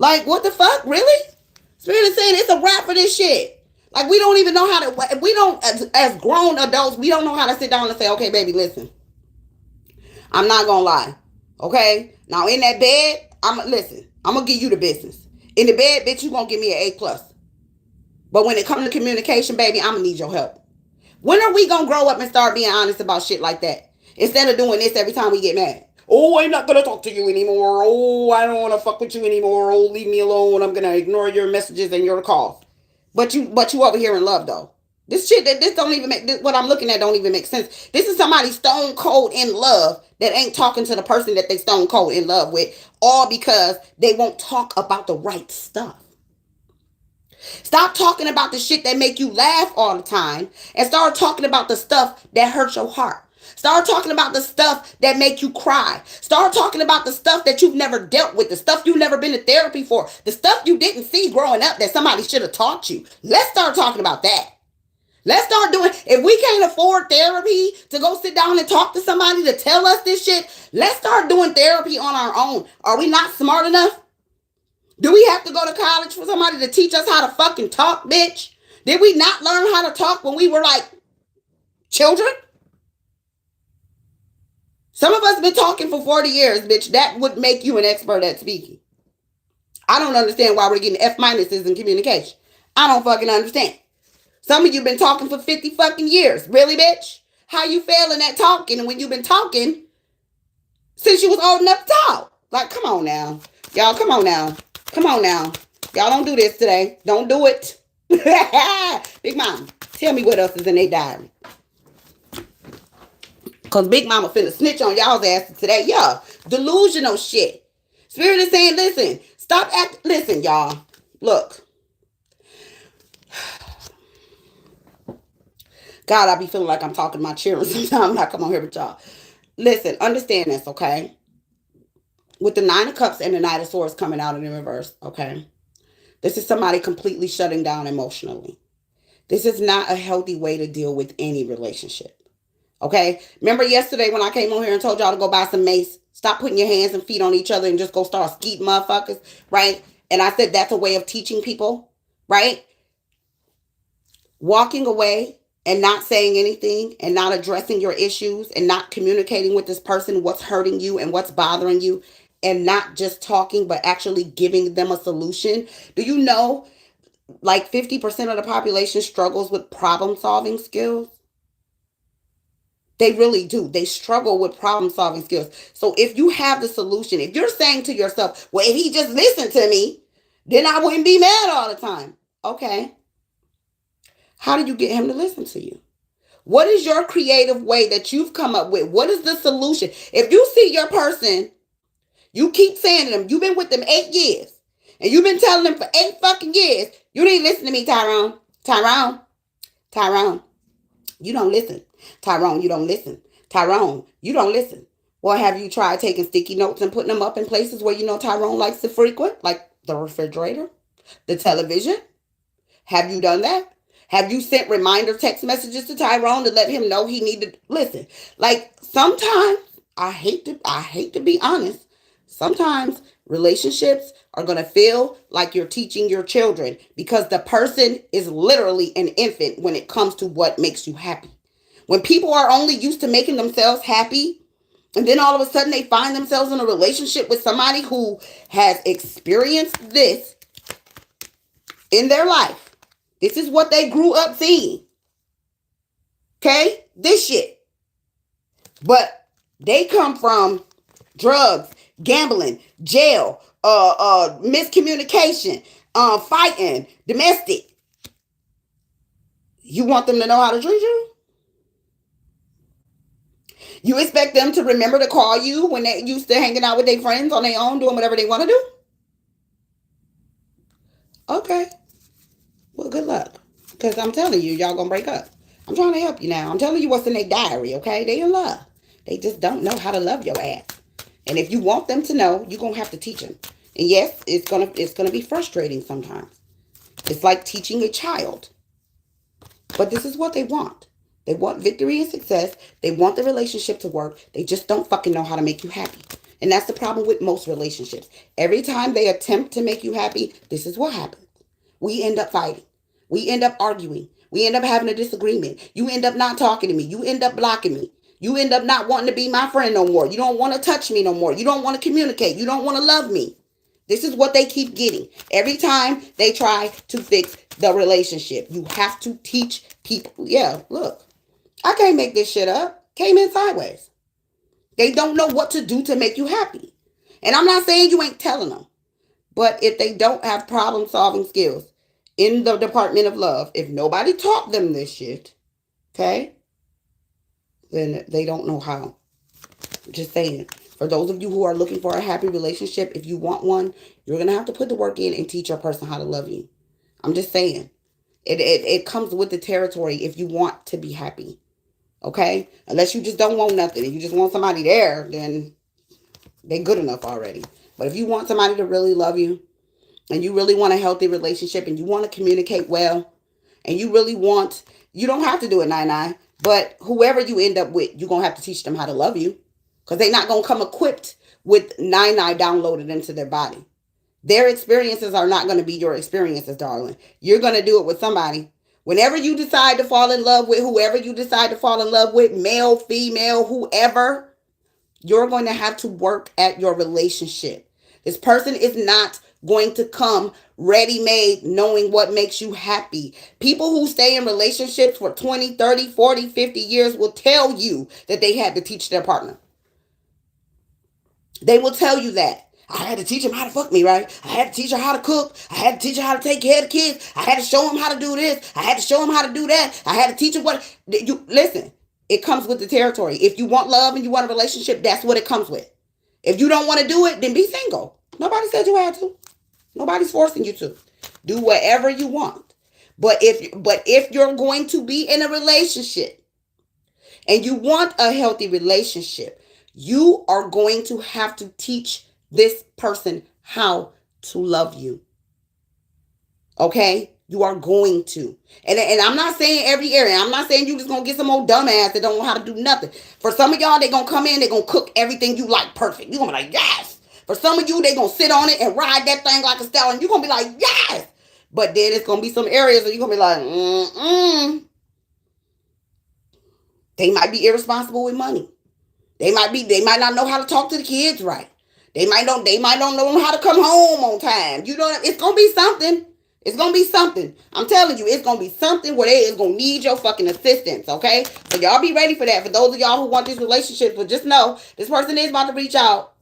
Like, what the fuck? Really? Spirit is saying it's a wrap for this shit. Like, we don't even know how to, we don't, as grown adults, we don't know how to sit down and say, okay, baby, listen. I'm not gonna lie. Okay? Now, in that bed, I'm gonna give you the business. In the bed, bitch, you gonna give me an A+. But when it comes to communication, baby, I'm gonna need your help. When are we going to grow up and start being honest about shit like that? Instead of doing this every time we get mad. Oh, I'm not going to talk to you anymore. Oh, I don't want to fuck with you anymore. Oh, leave me alone. I'm going to ignore your messages and your calls. But you over here in love, though. This shit, this don't even make, what I'm looking at don't even make sense. This is somebody stone cold in love that ain't talking to the person that they stone cold in love with, all because they won't talk about the right stuff. Stop talking about the shit that make you laugh all the time and start talking about the stuff that hurts your heart. Start talking about the stuff that make you cry. Start talking about the stuff that you've never dealt with, the stuff you've never been to therapy for, the stuff you didn't see growing up that somebody should have taught you. Let's start talking about that. Let's start doing, if we can't afford therapy to go sit down and talk to somebody to tell us this shit, let's start doing therapy on our own. Are we not smart enough? Do we have to go to college for somebody to teach us how to fucking talk, bitch? Did we not learn how to talk when we were like children? Some of us been talking for 40 years, bitch. That would make you an expert at speaking. I don't understand why we're getting F minuses in communication. I don't fucking understand. Some of you been talking for 50 fucking years. Really, bitch? How you failing at talking when you've been talking since you was old enough to talk? Like, come on now. Y'all, come on now. Come on now. Y'all don't do this today. Don't do it. Big Mama, tell me what else is in their diary. Because Big Mama finna snitch on y'all's asses today. Yeah, delusional shit. Spirit is saying, listen, stop acting. Listen, y'all. Look. God, I be feeling like I'm talking to my children sometimes when I come on here with y'all. Listen, understand this, okay? With the 9 of Cups and the Knight of Swords coming out in the reverse, okay? This is somebody completely shutting down emotionally. This is not a healthy way to deal with any relationship. Okay? Remember yesterday when I came on here and told y'all to go buy some mace? Stop putting your hands and feet on each other and just go start skeeting motherfuckers, right? And I said that's a way of teaching people, right? Walking away and not saying anything and not addressing your issues and not communicating with this person what's hurting you and what's bothering you and not just talking but actually giving them a solution. Do you know like 50% of the population struggles with problem solving skills? They really do. They struggle with problem solving skills. So if you have the solution, if you're saying to yourself, well, if he just listened to me, then I wouldn't be mad all the time. Okay. How do you get him to listen to you? What is your creative way that you've come up with? What is the solution? If you see your person, you keep saying to them, you've been with them 8 years, and you've been telling them for 8 fucking years, you didn't listen to me, Tyrone. Tyrone, you don't listen. Tyrone, you don't listen. Tyrone, you don't listen. Or have you tried taking sticky notes and putting them up in places where you know Tyrone likes to frequent, like the refrigerator, the television? Have you done that? Have you sent reminder text messages to Tyrone to let him know he needed to listen? Like sometimes, I hate to be honest, sometimes relationships are going to feel like you're teaching your children because the person is literally an infant when it comes to what makes you happy. When people are only used to making themselves happy, and then all of a sudden they find themselves in a relationship with somebody who has experienced this in their life. This is what they grew up seeing. Okay? This shit. But they come from drugs, gambling, jail, miscommunication, fighting, domestic. You want them to know how to treat you? You expect them to remember to call you when they used to hanging out with their friends on their own, doing whatever they want to do? Okay. Well, good luck. Because I'm telling you, y'all gonna break up. I'm trying to help you now. I'm telling you what's in their diary, okay? They in love. They just don't know how to love your ass. And if you want them to know, you're gonna have to teach them. And yes, it's gonna be frustrating sometimes. It's like teaching a child. But this is what they want. They want victory and success. They want the relationship to work. They just don't fucking know how to make you happy. And that's the problem with most relationships. Every time they attempt to make you happy, this is what happens. We end up fighting. We end up arguing. We end up having a disagreement. You end up not talking to me. You end up blocking me. You end up not wanting to be my friend no more. You don't want to touch me no more. You don't want to communicate. You don't want to love me. This is what they keep getting. Every time they try to fix the relationship. You have to teach people. Yeah, look. I can't make this shit up. Came in sideways. They don't know what to do to make you happy. And I'm not saying you ain't telling them. But if they don't have problem solving skills in the Department of Love, if nobody taught them this shit, okay, then they don't know how. Just saying. For those of you who are looking for a happy relationship, if you want one, you're going to have to put the work in and teach your person how to love you. I'm just saying. It comes with the territory if you want to be happy. Okay? Unless you just don't want nothing and you just want somebody there, then they're good enough already. But if you want somebody to really love you and you really want a healthy relationship and you want to communicate well and you really want, you don't have to do it 9-9, but whoever you end up with, you're going to have to teach them how to love you. Because they're not going to come equipped with 9-9 downloaded into their body. Their experiences are not going to be your experiences, darling. You're going to do it with somebody. Whenever you decide to fall in love with whoever you decide to fall in love with, male, female, whoever, you're going to have to work at your relationship. This person is not going to come ready-made knowing what makes you happy. People who stay in relationships for 20, 30, 40, 50 years will tell you that they had to teach their partner. They will tell you that. I had to teach him how to fuck me, right? I had to teach her how to cook. I had to teach her how to take care of the kids. I had to show him how to do this. I had to show him how to do that. I had to teach him what... You listen, it comes with the territory. If you want love and you want a relationship, that's what it comes with. If you don't want to do it, then be single. Nobody said you had to. Nobody's forcing you to. Do whatever you want. But if you're going to be in a relationship and you want a healthy relationship, you are going to have to teach this person how to love you. Okay? You are going to. And I'm not saying every area. I'm not saying you just going to get some old dumbass that don't know how to do nothing. For some of y'all, they going to come in, they going to cook everything you like perfect. You're going to be like, yes. For some of you, they going to sit on it and ride that thing like a stallion. You're going to be like, yes. But then it's going to be some areas where you're going to be like, They might be irresponsible with money. They might not know how to talk to the kids right. They might not know how to come home on time. You know, it's gonna be something. It's gonna be something. I'm telling you, it's gonna be something where they is gonna need your fucking assistance, okay? So y'all be ready for that. For those of y'all who want these relationships, but just know this person is about to reach out.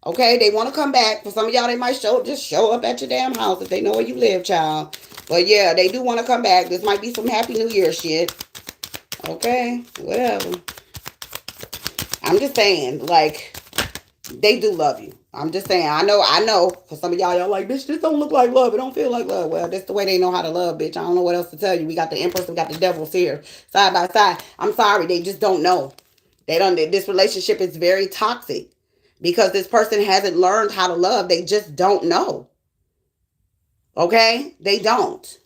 Okay, they want to come back. For some of y'all, they might just show up at your damn house if they know where you live, child. But yeah, they do want to come back. This might be some Happy New Year shit. Okay, whatever. I'm just saying, like, they do love you. I'm just saying, I know, for some of y'all like, bitch, this don't look like love. It don't feel like love. Well, that's the way they know how to love, bitch. I don't know what else to tell you. We got the Empress, we got the Devils here, side by side. I'm sorry, they just don't know. This relationship is very toxic because this person hasn't learned how to love. They just don't know. Okay? They don't.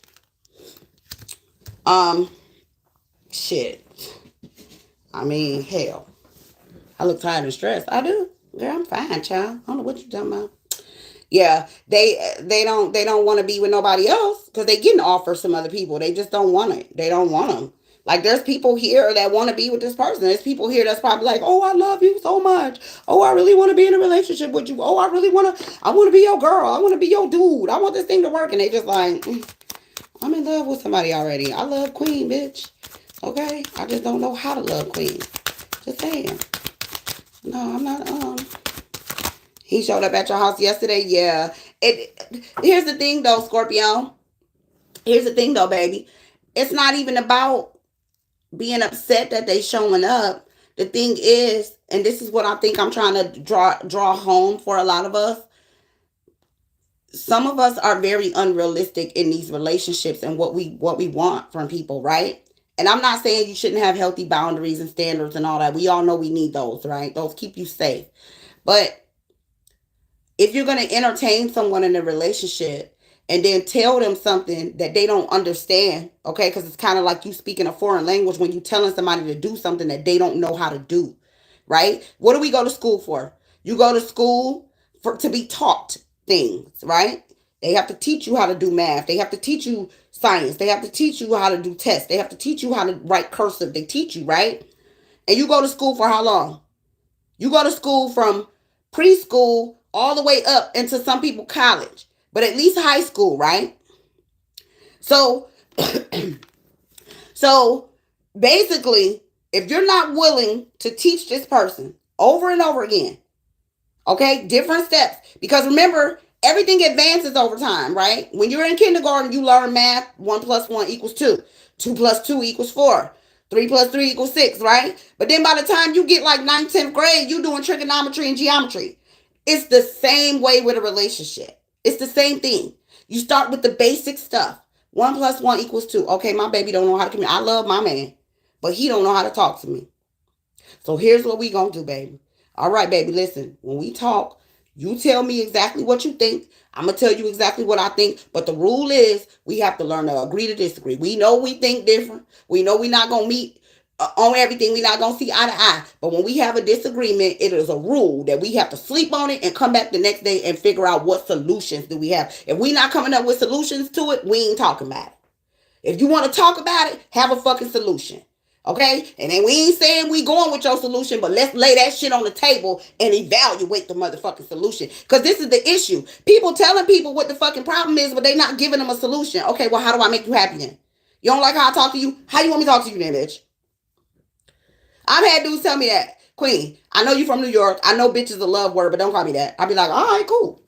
Shit. I mean, hell. I look tired and stressed. I do. Girl, I'm fine, child. I don't know what you're talking about. Yeah, they don't want to be with nobody else because they getting offers from other people. They just don't want it. They don't want them. Like, there's people here that want to be with this person. There's people here that's probably like, oh, I love you so much. Oh, I really want to be in a relationship with you. Oh, I want to be your girl. I want to be your dude. I want this thing to work. And they just like, I'm in love with somebody already. I love Queen, bitch. Okay? I just don't know how to love Queen. Just saying. No, I'm not, He showed up at your house yesterday. Yeah. Here's the thing, though, Scorpio. Here's the thing, though, baby. It's not even about being upset that they showing up. The thing is, and this is what I think I'm trying to draw home for a lot of us. Some of us are very unrealistic in these relationships and what we want from people, right? And I'm not saying you shouldn't have healthy boundaries and standards and all that. We all know we need those, right? Those keep you safe. But if you're going to entertain someone in a relationship and then tell them something that they don't understand, okay? Because it's kind of like you speaking a foreign language when you're telling somebody to do something that they don't know how to do, right? What do we go to school for? You go to school to be taught things, right? They have to teach you how to do math. They have to teach you science. They have to teach you how to do tests. They have to teach you how to write cursive. They teach you, right? And you go to school for how long? You go to school from preschool all the way up into some people college, but at least high school, right? So basically, if you're not willing to teach this person over and over again, okay, different steps, because remember, everything advances over time, right? When you're in kindergarten, you learn math. 1 plus 1 equals 2. 2 plus 2 equals 4. 3 plus 3 equals 6, right? But then by the time you get like 9th, 10th grade, you're doing trigonometry and geometry. It's the same way with a relationship. It's the same thing. You start with the basic stuff. 1 plus 1 equals 2. Okay, my baby don't know how to communicate. I love my man, but he don't know how to talk to me. So here's what we gonna do, baby. All right, baby, listen. When we talk, you tell me exactly what you think. I'm going to tell you exactly what I think. But the rule is we have to learn to agree to disagree. We know we think different. We know we're not going to meet on everything. We're not going to see eye to eye. But when we have a disagreement, it is a rule that we have to sleep on it and come back the next day and figure out what solutions do we have. If we're not coming up with solutions to it, we ain't talking about it. If you want to talk about it, have a fucking solution. Okay? And then we ain't saying we going with your solution, but let's lay that shit on the table and evaluate the motherfucking solution. Because this is the issue. People telling people what the fucking problem is, but they not giving them a solution. Okay, well, how do I make you happy then? You don't like how I talk to you? How you want me to talk to you then, bitch? I've had dudes tell me that. Queen, I know you from New York. I know bitch is a love word, but don't call me that. I'll be like, all right, cool.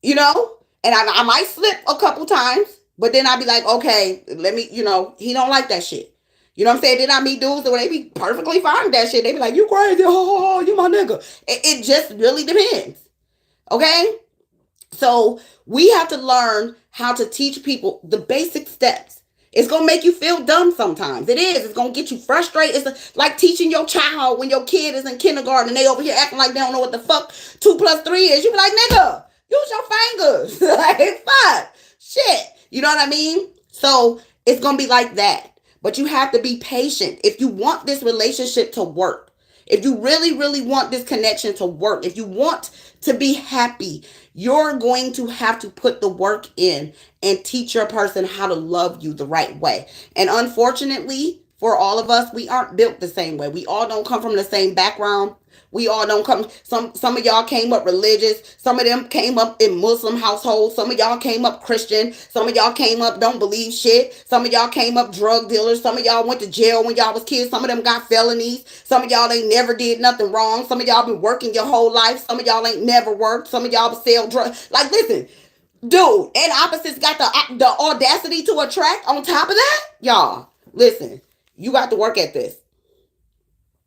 You know? And I might slip a couple times, but then I'll be like, okay, let me, he don't like that shit. You know what I'm saying? Then I meet dudes where they be perfectly fine with that shit. They be like, you crazy, you my nigga. It just really depends. Okay? So we have to learn how to teach people the basic steps. It's going to make you feel dumb sometimes. It is. It's going to get you frustrated. It's like teaching your child when your kid is in kindergarten and they over here acting like they don't know what the fuck 2 plus 3 is. You be like, nigga, use your fingers. Like, fuck. Shit. You know what I mean? So it's going to be like that. But you have to be patient. If you want this relationship to work, if you really, really want this connection to work, if you want to be happy, you're going to have to put the work in and teach your person how to love you the right way. And unfortunately, for all of us, we aren't built the same way. We all don't come from the same background. We all don't come. Some of y'all came up religious. Some of them came up in Muslim households. Some of y'all came up Christian. Some of y'all came up don't believe shit. Some of y'all came up drug dealers. Some of y'all went to jail when y'all was kids. Some of them got felonies. Some of y'all ain't never did nothing wrong. Some of y'all been working your whole life. Some of y'all ain't never worked. Some of y'all sell drugs. Like, listen, dude, and opposites got the audacity to attract on top of that. Y'all, listen, you got to work at this.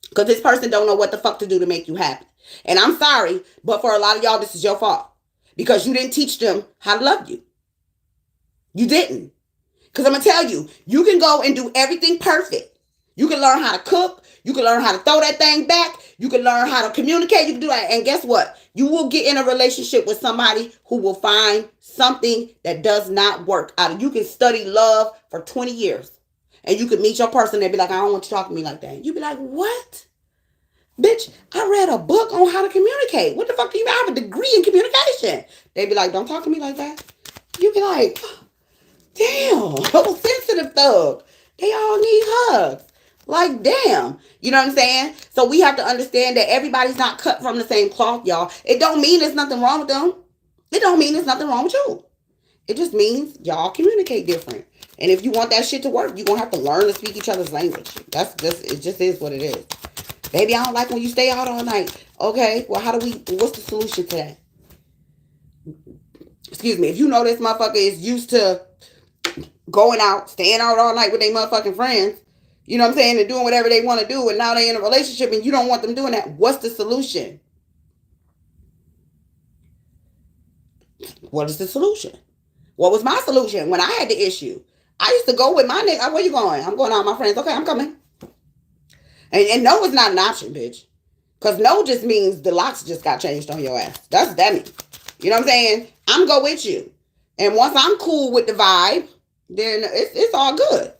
Because this person don't know what the fuck to do to make you happy. And I'm sorry, but for a lot of y'all, this is your fault. Because you didn't teach them how to love you. You didn't. Because I'm going to tell you, you can go and do everything perfect. You can learn how to cook. You can learn how to throw that thing back. You can learn how to communicate. You can do that. And guess what? You will get in a relationship with somebody who will find something that does not work out of. You can study love for 20 years. And you could meet your person and be like, I don't want you to talk to me like that. You'd be like, what? Bitch, I read a book on how to communicate. What the fuck do you have a degree in communication? They'd be like, don't talk to me like that. You'd be like, damn, sensitive thug. They all need hugs. Like, damn. You know what I'm saying? So we have to understand that everybody's not cut from the same cloth, y'all. It don't mean there's nothing wrong with them. It don't mean there's nothing wrong with you. It just means y'all communicate different. And if you want that shit to work, you're going to have to learn to speak each other's language. It just is what it is. Baby, I don't like when you stay out all night. Okay, well, what's the solution to that? Excuse me. If you know this motherfucker is used to going out, staying out all night with their motherfucking friends, you know what I'm saying, and doing whatever they want to do, and now they're in a relationship and you don't want them doing that, what's the solution? What is the solution? What was my solution when I had the issue? I used to go with my nigga. Where you going? I'm going out with my friends. Okay, I'm coming. And no is not an option, bitch. Because no just means the locks just got changed on your ass. That's that mean. You know what I'm saying? I'm go with you. And once I'm cool with the vibe, then it's all good.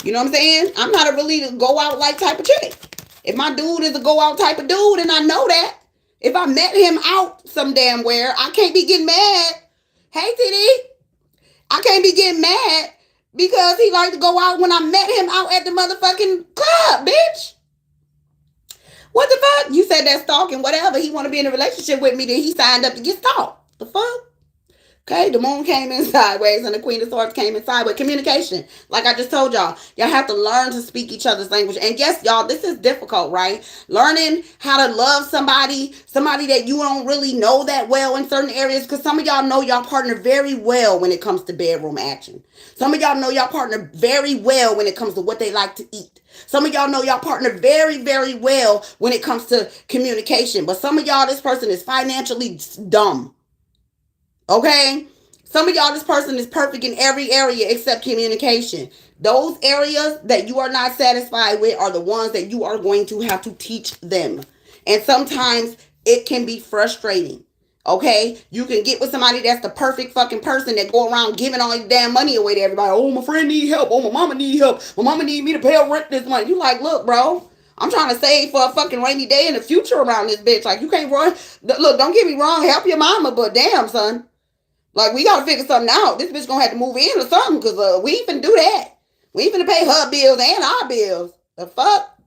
You know what I'm saying? I'm not a really go out like type of chick. If my dude is a go out type of dude, and I know that, if I met him out some damn where, I can't be getting mad. Hey, TD. I can't be getting mad because he liked to go out when I met him out at the motherfucking club, bitch. What the fuck? You said that stalking, whatever. He want to be in a relationship with me, then he signed up to get stalked. The fuck? Okay, the moon came in sideways and the queen of swords came in sideways. Communication. Like I just told y'all, y'all have to learn to speak each other's language. And yes, y'all, this is difficult, right? Learning how to love somebody that you don't really know that well in certain areas. Because some of y'all know y'all partner very well when it comes to bedroom action. Some of y'all know y'all partner very well when it comes to what they like to eat. Some of y'all know y'all partner very, very well when it comes to communication. But some of y'all, this person is financially dumb. Okay? Some of y'all, this person is perfect in every area except communication. Those areas that you are not satisfied with are the ones that you are going to have to teach them. And sometimes it can be frustrating. Okay? You can get with somebody that's the perfect fucking person that go around giving all your damn money away to everybody. Oh, my friend need help. Oh, my mama need help. My mama need me to pay her rent this month. You like, look, bro. I'm trying to save for a fucking rainy day in the future around this bitch. Like, you can't run. Look, don't get me wrong. Help your mama, but damn, son. Like, we gotta figure something out. This bitch gonna have to move in or something, because we ain't finna do that. We ain't finna pay her bills and our bills. The fuck?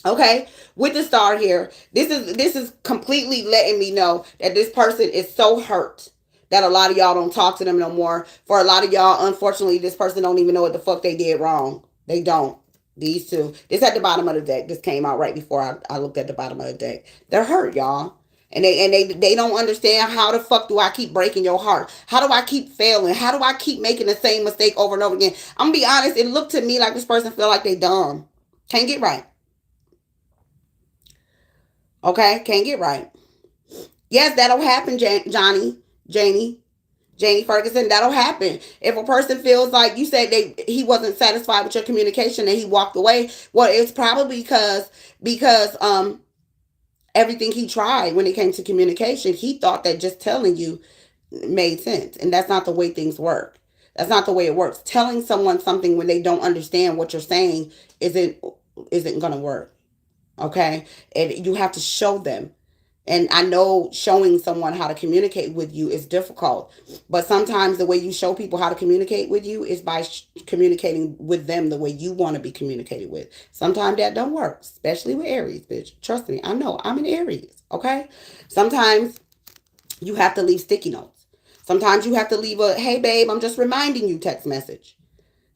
Okay, with the star here, this is completely letting me know that this person is so hurt that a lot of y'all don't talk to them no more. For a lot of y'all, unfortunately, this person don't even know what the fuck they did wrong. They don't. These two. This at the bottom of the deck. This came out right before I looked at the bottom of the deck. They're hurt, y'all. And they don't understand, how the fuck do I keep breaking your heart? How do I keep failing? How do I keep making the same mistake over and over again? I'm gonna be honest, it looked to me like this person feel like they dumb. Can't get right. Okay, can't get right. Yes, that'll happen, Janie Ferguson. That'll happen. If a person feels like you said he wasn't satisfied with your communication and he walked away, well, it's probably because everything he tried when it came to communication, he thought that just telling you made sense. And that's not the way things work. That's not the way it works. Telling someone something when they don't understand what you're saying isn't going to work. Okay? And you have to show them. And I know showing someone how to communicate with you is difficult. But sometimes the way you show people how to communicate with you is by communicating with them the way you want to be communicated with. Sometimes that don't work, especially with Aries, bitch. Trust me, I know. I'm an Aries, okay? Sometimes you have to leave sticky notes. Sometimes you have to leave a, hey, babe, I'm just reminding you text message,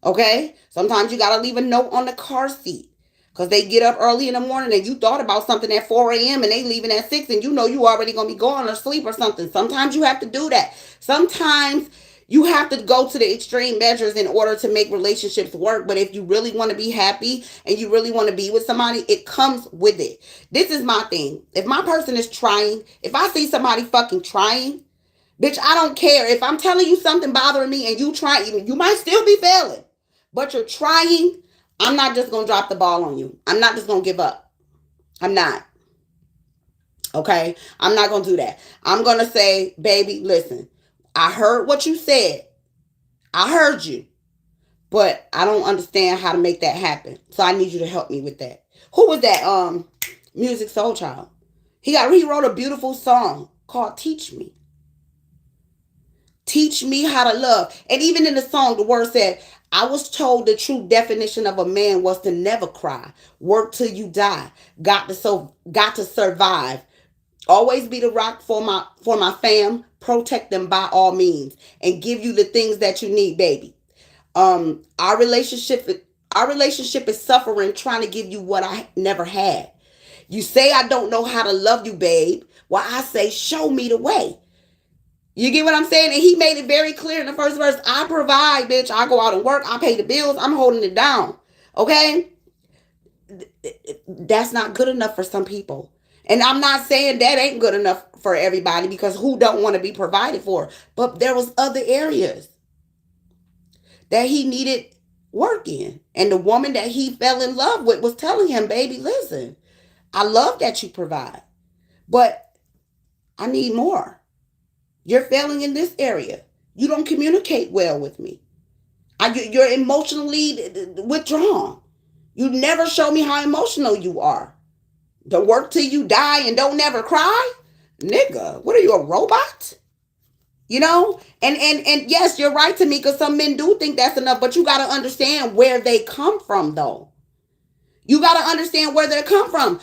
okay? Sometimes you got to leave a note on the car seat. Because they get up early in the morning and you thought about something at 4 a.m. and they leaving at 6 and you know you already going to be going to sleep or something. Sometimes you have to do that. Sometimes you have to go to the extreme measures in order to make relationships work. But if you really want to be happy and you really want to be with somebody, it comes with it. This is my thing. If my person is trying, if I see somebody fucking trying, bitch, I don't care. If I'm telling you something bothering me and you try, you might still be failing, but you're trying. I'm not just going to drop the ball on you. I'm not just going to give up. I'm not. Okay? I'm not going to do that. I'm going to say, baby, listen, I heard what you said. I heard you. But I don't understand how to make that happen. So I need you to help me with that. Who was that? Music Soul Child. He wrote a beautiful song called Teach Me. Teach me how to love. And even in the song, the word said, I was told the true definition of a man was to never cry. Work till you die. Got to survive. Always be the rock for my fam. Protect them by all means. And give you the things that you need, baby. Our relationship is suffering, trying to give you what I never had. You say I don't know how to love you, babe. Well, I say, show me the way. You get what I'm saying? And he made it very clear in the first verse. I provide, bitch. I go out and work. I pay the bills. I'm holding it down. Okay? That's not good enough for some people. And I'm not saying that ain't good enough for everybody, because who don't want to be provided for? But there was other areas that he needed work in. And the woman that he fell in love with was telling him, baby, listen, I love that you provide, but I need more. You're failing in this area. You don't communicate well with me. You're emotionally withdrawn. You never show me how emotional you are. To work till you die and don't never cry? Nigga, what are you, a robot? You know? And yes, you're right, to me, because some men do think that's enough, but you got to understand where they come from, though. You got to understand where they come from.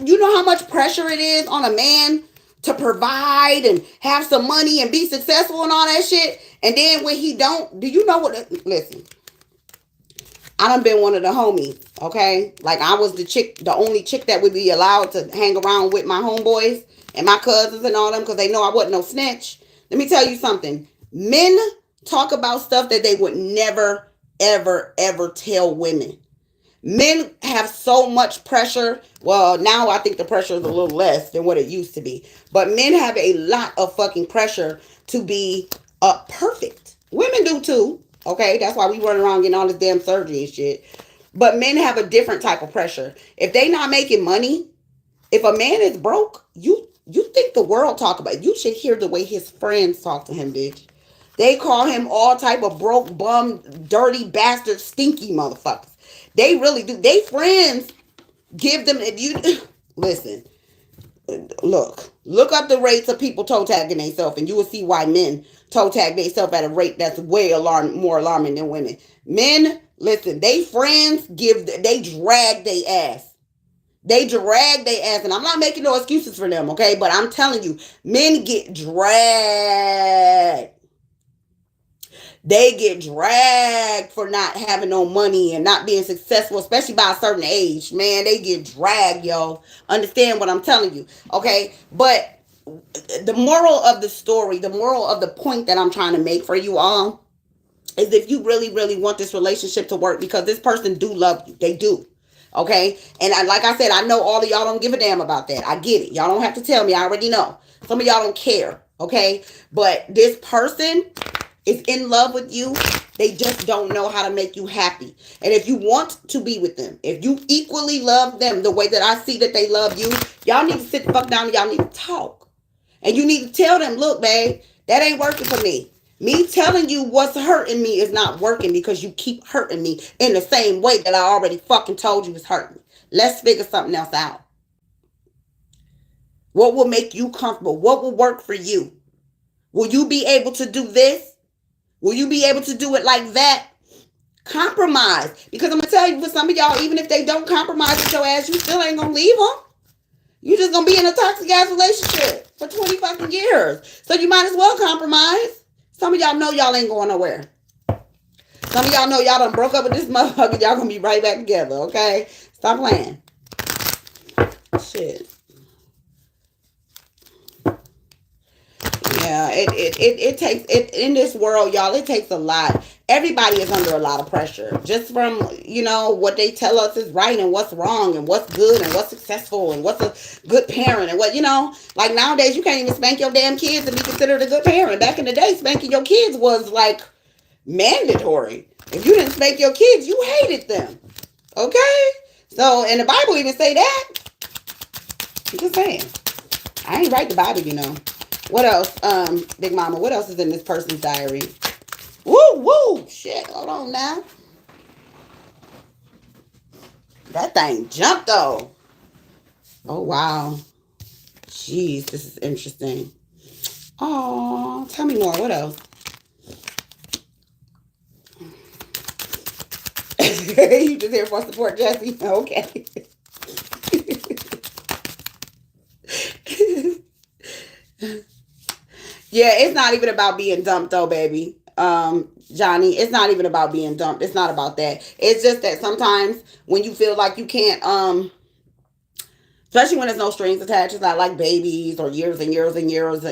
You know how much pressure it is on a man to provide and have some money and be successful and all that shit. And then when he don't, do you know what? Listen, I done been one of the homies, okay? Like I was the only chick that would be allowed to hang around with my homeboys and my cousins and all them because they know I wasn't no snitch. Let me tell you something. Men talk about stuff that they would never, ever, ever tell women. Men have so much pressure. Well, now I think the pressure is a little less than what it used to be. But men have a lot of fucking pressure to be perfect. Women do too. Okay, that's why we run around getting all this damn surgery and shit. But men have a different type of pressure. If they not making money, if a man is broke, you think the world talk about it. You should hear the way his friends talk to him, bitch. They call him all type of broke, bum, dirty bastard, stinky motherfuckers. They really do. They friends give them, if you, listen, look up the rates of people toe tagging themselves and you will see why men toe tag themselves at a rate that's way more alarming than women. Men, listen, they friends they drag their ass. They drag their ass, and I'm not making no excuses for them, okay? But I'm telling you, men get dragged. They get dragged for not having no money and not being successful, especially by a certain age. Man, they get dragged, yo. Understand what I'm telling you, okay? But the moral of the story, the moral of the point that I'm trying to make for you all is if you really, really want this relationship to work, because this person do love you. They do. Okay? And like I said, I know all of y'all don't give a damn about that. I get it. Y'all don't have to tell me. I already know. Some of y'all don't care. Okay? But this person is in love with you. They just don't know how to make you happy. And if you want to be with them, if you equally love them the way that I see that they love you, y'all need to sit the fuck down and y'all need to talk. And you need to tell them, look, babe, that ain't working for me. Me telling you what's hurting me is not working because you keep hurting me in the same way that I already fucking told you is hurting me. Let's figure something else out. What will make you comfortable? What will work for you? Will you be able to do this? Will you be able to do it like that? Compromise. Because I'm going to tell you, for some of y'all, even if they don't compromise with your ass, you still ain't going to leave them. You just going to be in a toxic ass relationship for 20 fucking years. So you might as well compromise. Some of y'all know y'all ain't going nowhere. Some of y'all know y'all done broke up with this motherfucker. Y'all going to be right back together, okay? Stop playing. Shit. Yeah, it takes in this world, y'all. It takes a lot. Everybody is under a lot of pressure, just from what they tell us is right and what's wrong and what's good and what's successful and what's a good parent and what like nowadays you can't even spank your damn kids and be considered a good parent. Back in the day, spanking your kids was like mandatory. If you didn't spank your kids, you hated them. Okay, so and the Bible even say that. I'm just saying, I ain't write the Bible, What else, Big Mama? What else is in this person's diary? Woo! Shit, hold on now. That thing jumped, though. Oh, wow. Jeez, this is interesting. Oh, tell me more. What else? You just here for support, Jesse? Okay. Yeah, it's not even about being dumped though, baby. Johnny, it's not even about being dumped. It's not about that. It's just that sometimes when you feel like you can't, especially when there's no strings attached, it's not like babies or years and years and years,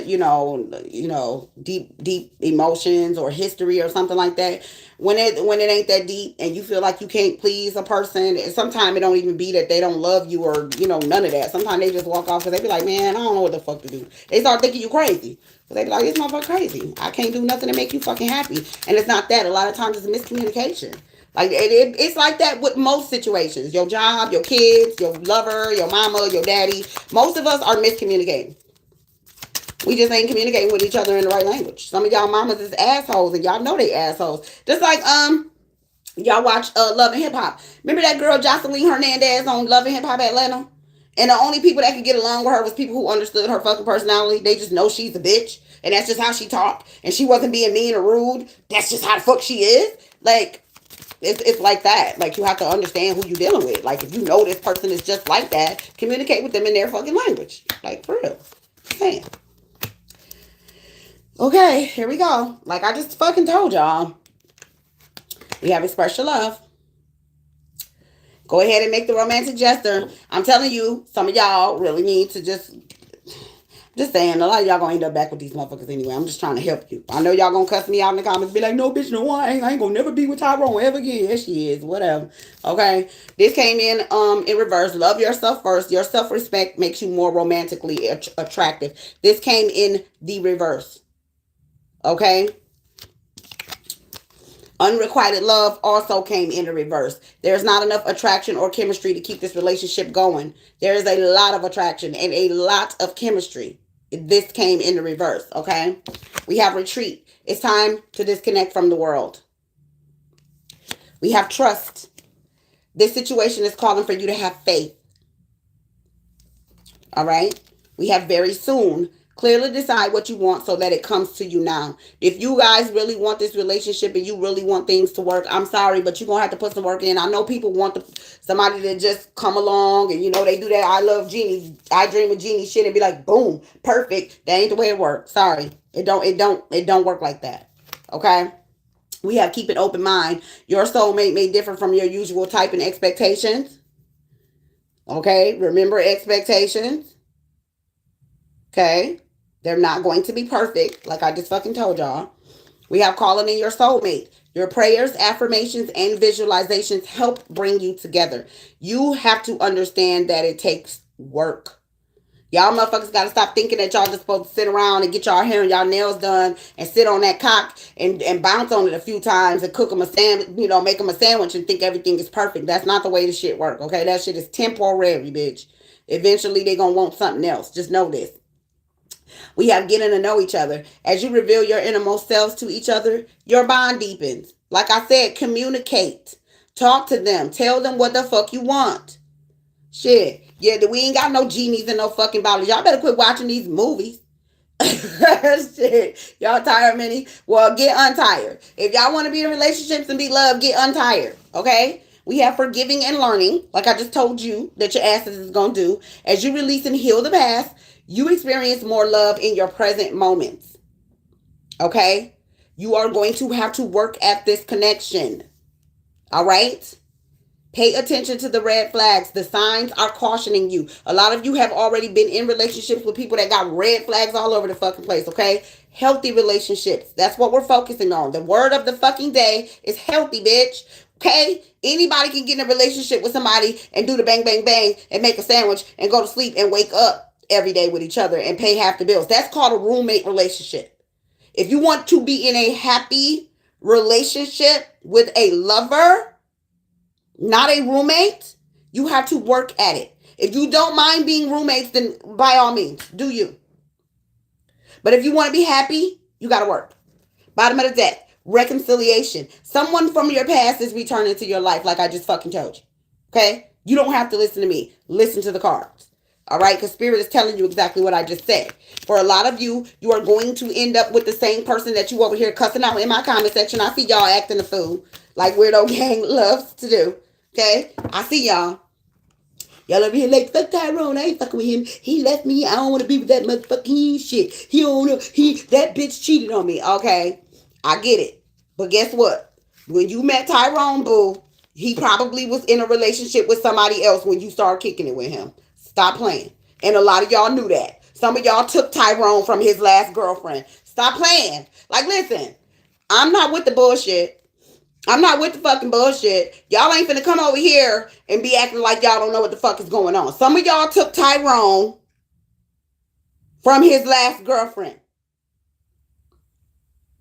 deep emotions or history or something like that. When it ain't that deep and you feel like you can't please a person, sometimes it don't even be that they don't love you or, none of that. Sometimes they just walk off because they be like, man, I don't know what the fuck to do. They start thinking you crazy. So they be like, this motherfucker crazy. I can't do nothing to make you fucking happy. And it's not that. A lot of times it's miscommunication. Like, it's like that with most situations. Your job, your kids, your lover, your mama, your daddy. Most of us are miscommunicating. We just ain't communicating with each other in the right language. Some of y'all mamas is assholes, and y'all know they assholes. Just like, y'all watch Love and Hip Hop. Remember that girl Jocelyn Hernandez on Love and Hip Hop Atlanta? And the only people that could get along with her was people who understood her fucking personality. They just know she's a bitch. And that's just how she talked. And she wasn't being mean or rude. That's just how the fuck she is. Like, it's like that. Like, you have to understand who you're dealing with. Like, if you know this person is just like that, communicate with them in their fucking language. Like, for real. saying. Okay, here we go. Like I just fucking told y'all. We have expressed your love. Go ahead and make the romantic gesture. I'm telling you, some of y'all really need to just saying, a lot of y'all gonna end up back with these motherfuckers anyway. I'm just trying to help you. I know y'all gonna cuss me out in the comments, be like, no, bitch, no, I ain't gonna never be with Tyrone ever again. Yes, she is, whatever. Okay, this came in reverse. Love yourself first. Your self-respect makes you more romantically attractive. This came in the reverse. Okay. Unrequited love also came in the reverse. There's not enough attraction or chemistry to keep this relationship going. There is a lot of attraction and a lot of chemistry. This came in the reverse, okay? We have retreat. It's time to disconnect from the world. We have trust. This situation is calling for you to have faith. All right? We have very soon. Clearly decide what you want so that it comes to you now. If you guys really want this relationship and you really want things to work, I'm sorry, but you're going to have to put some work in. I know people want somebody to just come along and, you know, they do that I love Genie, I dream of Genie shit and be like, boom, perfect. That ain't the way it works. Sorry. It don't work like that. Okay? We have keep an open mind. Your soulmate may differ from your usual type and expectations. Okay? Remember expectations. Okay? They're not going to be perfect, like I just fucking told y'all. We have calling in your soulmate. Your prayers, affirmations, and visualizations help bring you together. You have to understand that it takes work. Y'all motherfuckers got to stop thinking that y'all just supposed to sit around and get y'all hair and y'all nails done and sit on that cock and bounce on it a few times and cook them a sandwich, you know, make them a sandwich and think everything is perfect. That's not the way this shit work, okay? That shit is temporary, bitch. Eventually, they gonna want something else. Just know this. We have getting to know each other. As you reveal your innermost selves to each other, your bond deepens. Like I said, communicate. Talk to them. Tell them what the fuck you want. Shit. Yeah, we ain't got no genies and no fucking bottles. Y'all better quit watching these movies. Shit. Y'all tired of me? Well, get untired. If y'all want to be in relationships and be loved, get untired. Okay? We have forgiving and learning, like I just told you that your asses is going to do. As you release and heal the past, you experience more love in your present moments. Okay? You are going to have to work at this connection. All right? Pay attention to the red flags. The signs are cautioning you. A lot of you have already been in relationships with people that got red flags all over the fucking place, okay? Healthy relationships. That's what we're focusing on. The word of the fucking day is healthy, bitch. Okay? Anybody can get in a relationship with somebody and do the bang, bang, bang and make a sandwich and go to sleep and wake up every day with each other and pay half the bills. That's called a roommate relationship. If you want to be in a happy relationship with a lover, not a roommate, you have to work at it. If you don't mind being roommates, then by all means, do you. But if you want to be happy, you got to work. Bottom of the deck, reconciliation. Someone from your past is returning to your life like I just fucking told you. Okay? You don't have to listen to me. Listen to the cards. All right? Because Spirit is telling you exactly what I just said. For a lot of you, you are going to end up with the same person that you over here cussing out in my comment section. I see y'all acting a fool like Weirdo Gang loves to do. Okay? I see y'all. Y'all over here like, fuck Tyrone. I ain't fucking with him. He left me. I don't want to be with that motherfucking shit. He don't know. That bitch cheated on me. Okay? I get it. But guess what? When you met Tyrone, boo, he probably was in a relationship with somebody else when you started kicking it with him. Stop playing. And a lot of y'all knew that. Some of y'all took Tyrone from his last girlfriend. Stop playing. Like, listen, I'm not with the bullshit. I'm not with the fucking bullshit. Y'all ain't finna come over here and be acting like y'all don't know what the fuck is going on. Some of y'all took Tyrone from his last girlfriend.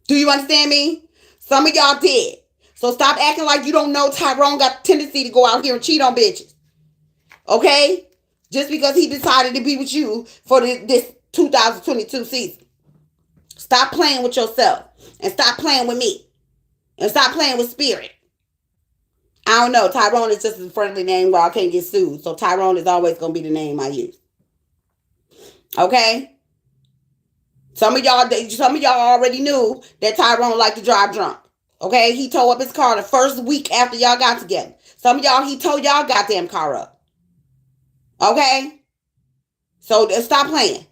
Do you understand me? Some of y'all did. So stop acting like you don't know Tyrone got a tendency to go out here and cheat on bitches. Okay? Just because he decided to be with you for this 2022 season. Stop playing with yourself. And stop playing with me. And stop playing with Spirit. I don't know. Tyrone is just a friendly name where I can't get sued. So Tyrone is always going to be the name I use. Okay? Some of y'all already knew that Tyrone liked to drive drunk. Okay? He towed up his car the first week after y'all got together. Some of y'all, he towed y'all goddamn car up. Okay? So stop playing.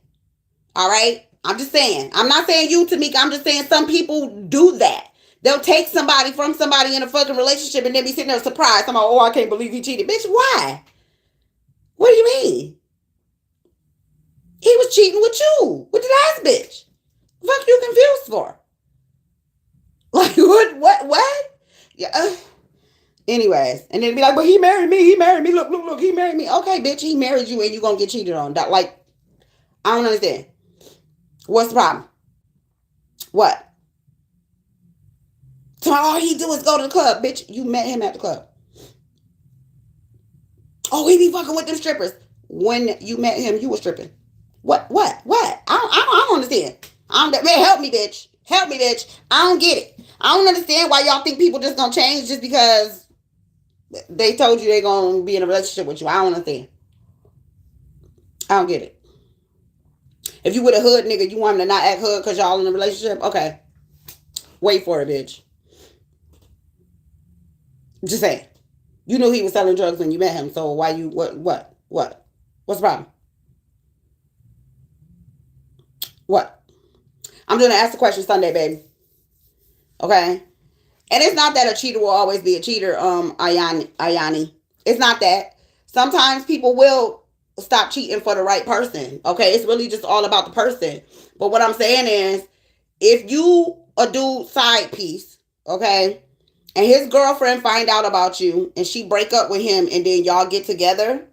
All right? I'm just saying. I'm not saying you, Tamika. I'm just saying some people do that. They'll take somebody from somebody in a fucking relationship and then be sitting there surprised. I'm like, oh, I can't believe he cheated. Bitch, why? What do you mean? He was cheating with you, with the last bitch. The fuck you confused for? Like, what? Yeah. Anyways, and then be like, but he married me. He married me. Look, he married me. Okay, bitch, he married you and you gonna get cheated on. Like, I don't understand. What's the problem? What? So all he do is go to the club, bitch. You met him at the club. Oh, he be fucking with them strippers. When you met him, you were stripping. What? I don't understand. Man, help me, bitch. Help me, bitch. I don't get it. I don't understand why y'all think people just gonna change just because they told you they gonna be in a relationship with you. I don't understand. I don't get it. If you with a hood nigga, you want him to not act hood because y'all in a relationship? Okay. Wait for it, bitch. Just saying. You knew he was selling drugs when you met him, so why you, what? What's the problem? What? I'm going to ask the question Sunday, baby. Okay? And it's not that a cheater will always be a cheater, Ayani. It's not that. Sometimes people will stop cheating for the right person. Okay? It's really just all about the person. But what I'm saying is, if you a dude side piece, okay, and his girlfriend find out about you and she break up with him and then y'all get together,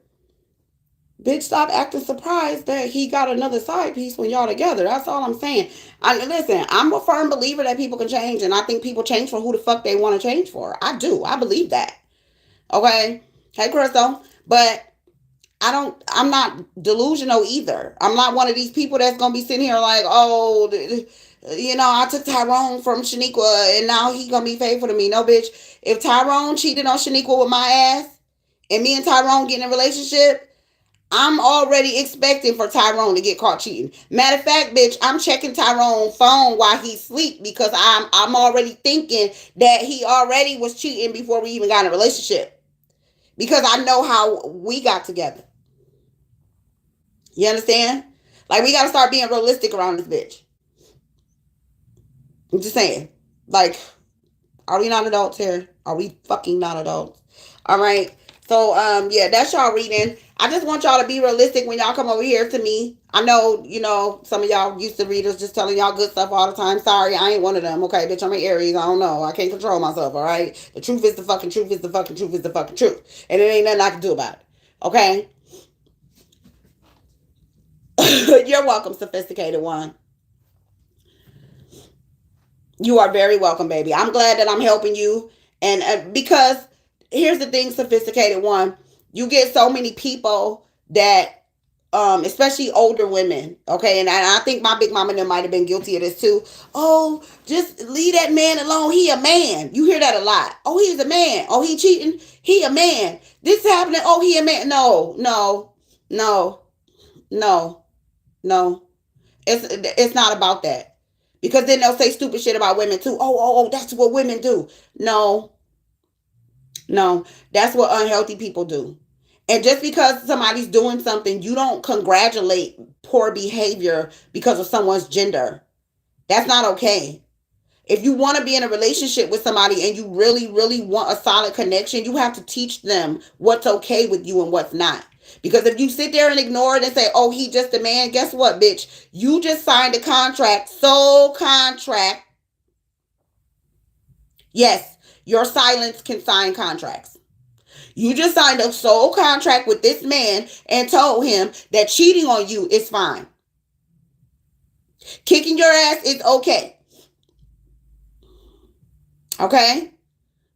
bitch, stop acting surprised that he got another side piece when y'all together. That's all I'm saying. Listen, I'm a firm believer that people can change, and I think people change for who the fuck they want to change for. I do. I believe that. Okay? Hey, Crystal. But I'm not delusional either. I'm not one of these people that's going to be sitting here like, oh, you know, I took Tyrone from Shaniqua and now he going to be faithful to me. No, bitch. If Tyrone cheated on Shaniqua with my ass and me and Tyrone get in a relationship, I'm already expecting for Tyrone to get caught cheating. Matter of fact, bitch, I'm checking Tyrone's phone while he sleep because I'm already thinking that he already was cheating before we even got in a relationship. Because I know how we got together. You understand? Like, we got to start being realistic around this bitch. I'm just saying. Like, are we not adults here? Are we fucking not adults? All right. So, yeah, that's y'all reading. I just want y'all to be realistic when y'all come over here to me. I know, you know, some of y'all used to readers just telling y'all good stuff all the time. Sorry, I ain't one of them. Okay, bitch, I'm an Aries. I don't know. I can't control myself, all right? The truth is the fucking truth is the fucking truth is the fucking truth. And it ain't nothing I can do about it. Okay? You're welcome, sophisticated one. You are very welcome, baby. I'm glad that I'm helping you. And because here's the thing, sophisticated one, you get so many people that, especially older women, okay, and I think my big mama might have been guilty of this too. Oh, just leave that man alone. He a man. You hear that a lot. Oh, he's a man. Oh, he cheating. He a man. This is happening. Oh, he a man. No. It's not about that. Because then they'll say stupid shit about women too. Oh, that's what women do. No, that's what unhealthy people do. And just because somebody's doing something, you don't congratulate poor behavior because of someone's gender. That's not okay. If you want to be in a relationship with somebody and you really, really want a solid connection, you have to teach them what's okay with you and what's not. Because if you sit there and ignore it and say, oh, he just a man, guess what, bitch? You just signed a contract, sole contract. Yes, your silence can sign contracts. You just signed a sole contract with this man and told him that cheating on you is fine. Kicking your ass is okay. Okay?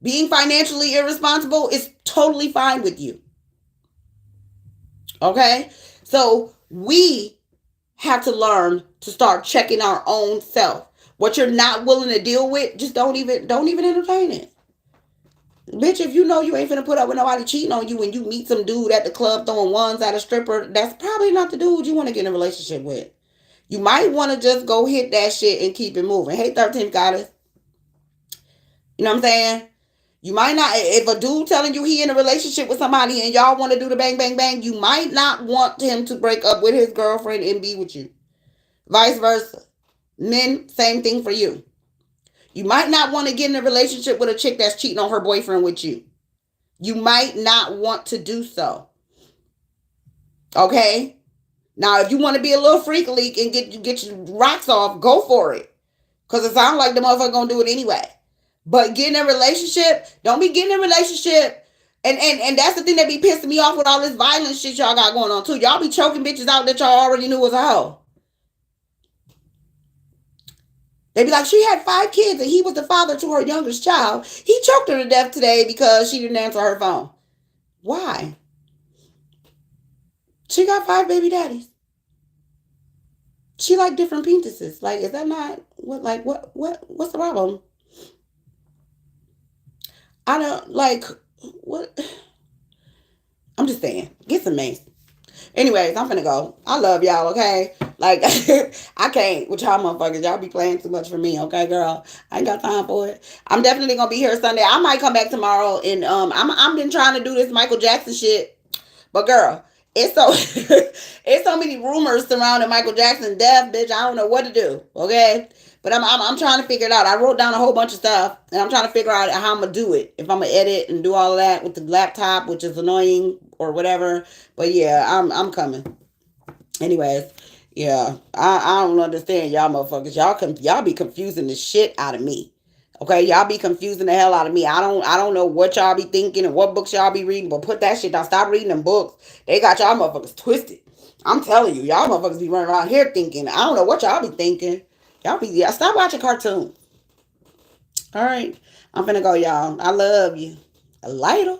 Being financially irresponsible is totally fine with you. Okay? So we have to learn to start checking our own self. What you're not willing to deal with, just don't even entertain it. Bitch, if you know you ain't finna put up with nobody cheating on you when you meet some dude at the club throwing ones at a stripper, that's probably not the dude you want to get in a relationship with. You might want to just go hit that shit and keep it moving. Hey, 13th goddess. You know what I'm saying? You might not, if a dude telling you he in a relationship with somebody and y'all want to do the bang, bang, bang, you might not want him to break up with his girlfriend and be with you. Vice versa. Men, same thing for you. You might not want to get in a relationship with a chick that's cheating on her boyfriend with you. You might not want to do so. Okay? Now, if you want to be a little freak leak and get your rocks off, go for it. Because it sounds like the motherfucker gonna do it anyway. But getting in a relationship, don't be getting in a relationship. And that's the thing that be pissing me off with all this violent shit y'all got going on too. Y'all be choking bitches out that y'all already knew was a hoe. They be like, she had 5 kids and he was the father to her youngest child. He choked her to death today because she didn't answer her phone. Why? She got 5 baby daddies. She like different penises. Like, is that not what's the problem? I don't like what I'm just saying. Get some mace. Anyways, I'm finna go. I love y'all, okay? Like, I can't with y'all motherfuckers. Y'all be playing too much for me, okay, girl? I ain't got time for it. I'm definitely gonna be here Sunday. I might come back tomorrow and I'm been trying to do this Michael Jackson shit. But girl, it's so it's so many rumors surrounding Michael Jackson's death, bitch. I don't know what to do, okay? But I'm trying to figure it out. I wrote down a whole bunch of stuff, and I'm trying to figure out how I'm gonna do it. If I'm gonna edit and do all of that with the laptop, which is annoying or whatever. But yeah, I'm coming. Anyways, yeah, I don't understand y'all motherfuckers. Y'all be confusing the shit out of me. Okay, y'all be confusing the hell out of me. I don't know what y'all be thinking and what books y'all be reading, but put that shit down. Stop reading them books. They got y'all motherfuckers twisted. I'm telling you, y'all motherfuckers be running around here thinking. I don't know what y'all be thinking. Stop watching cartoons. All right. I'm finna go, y'all. I love you. A lighter.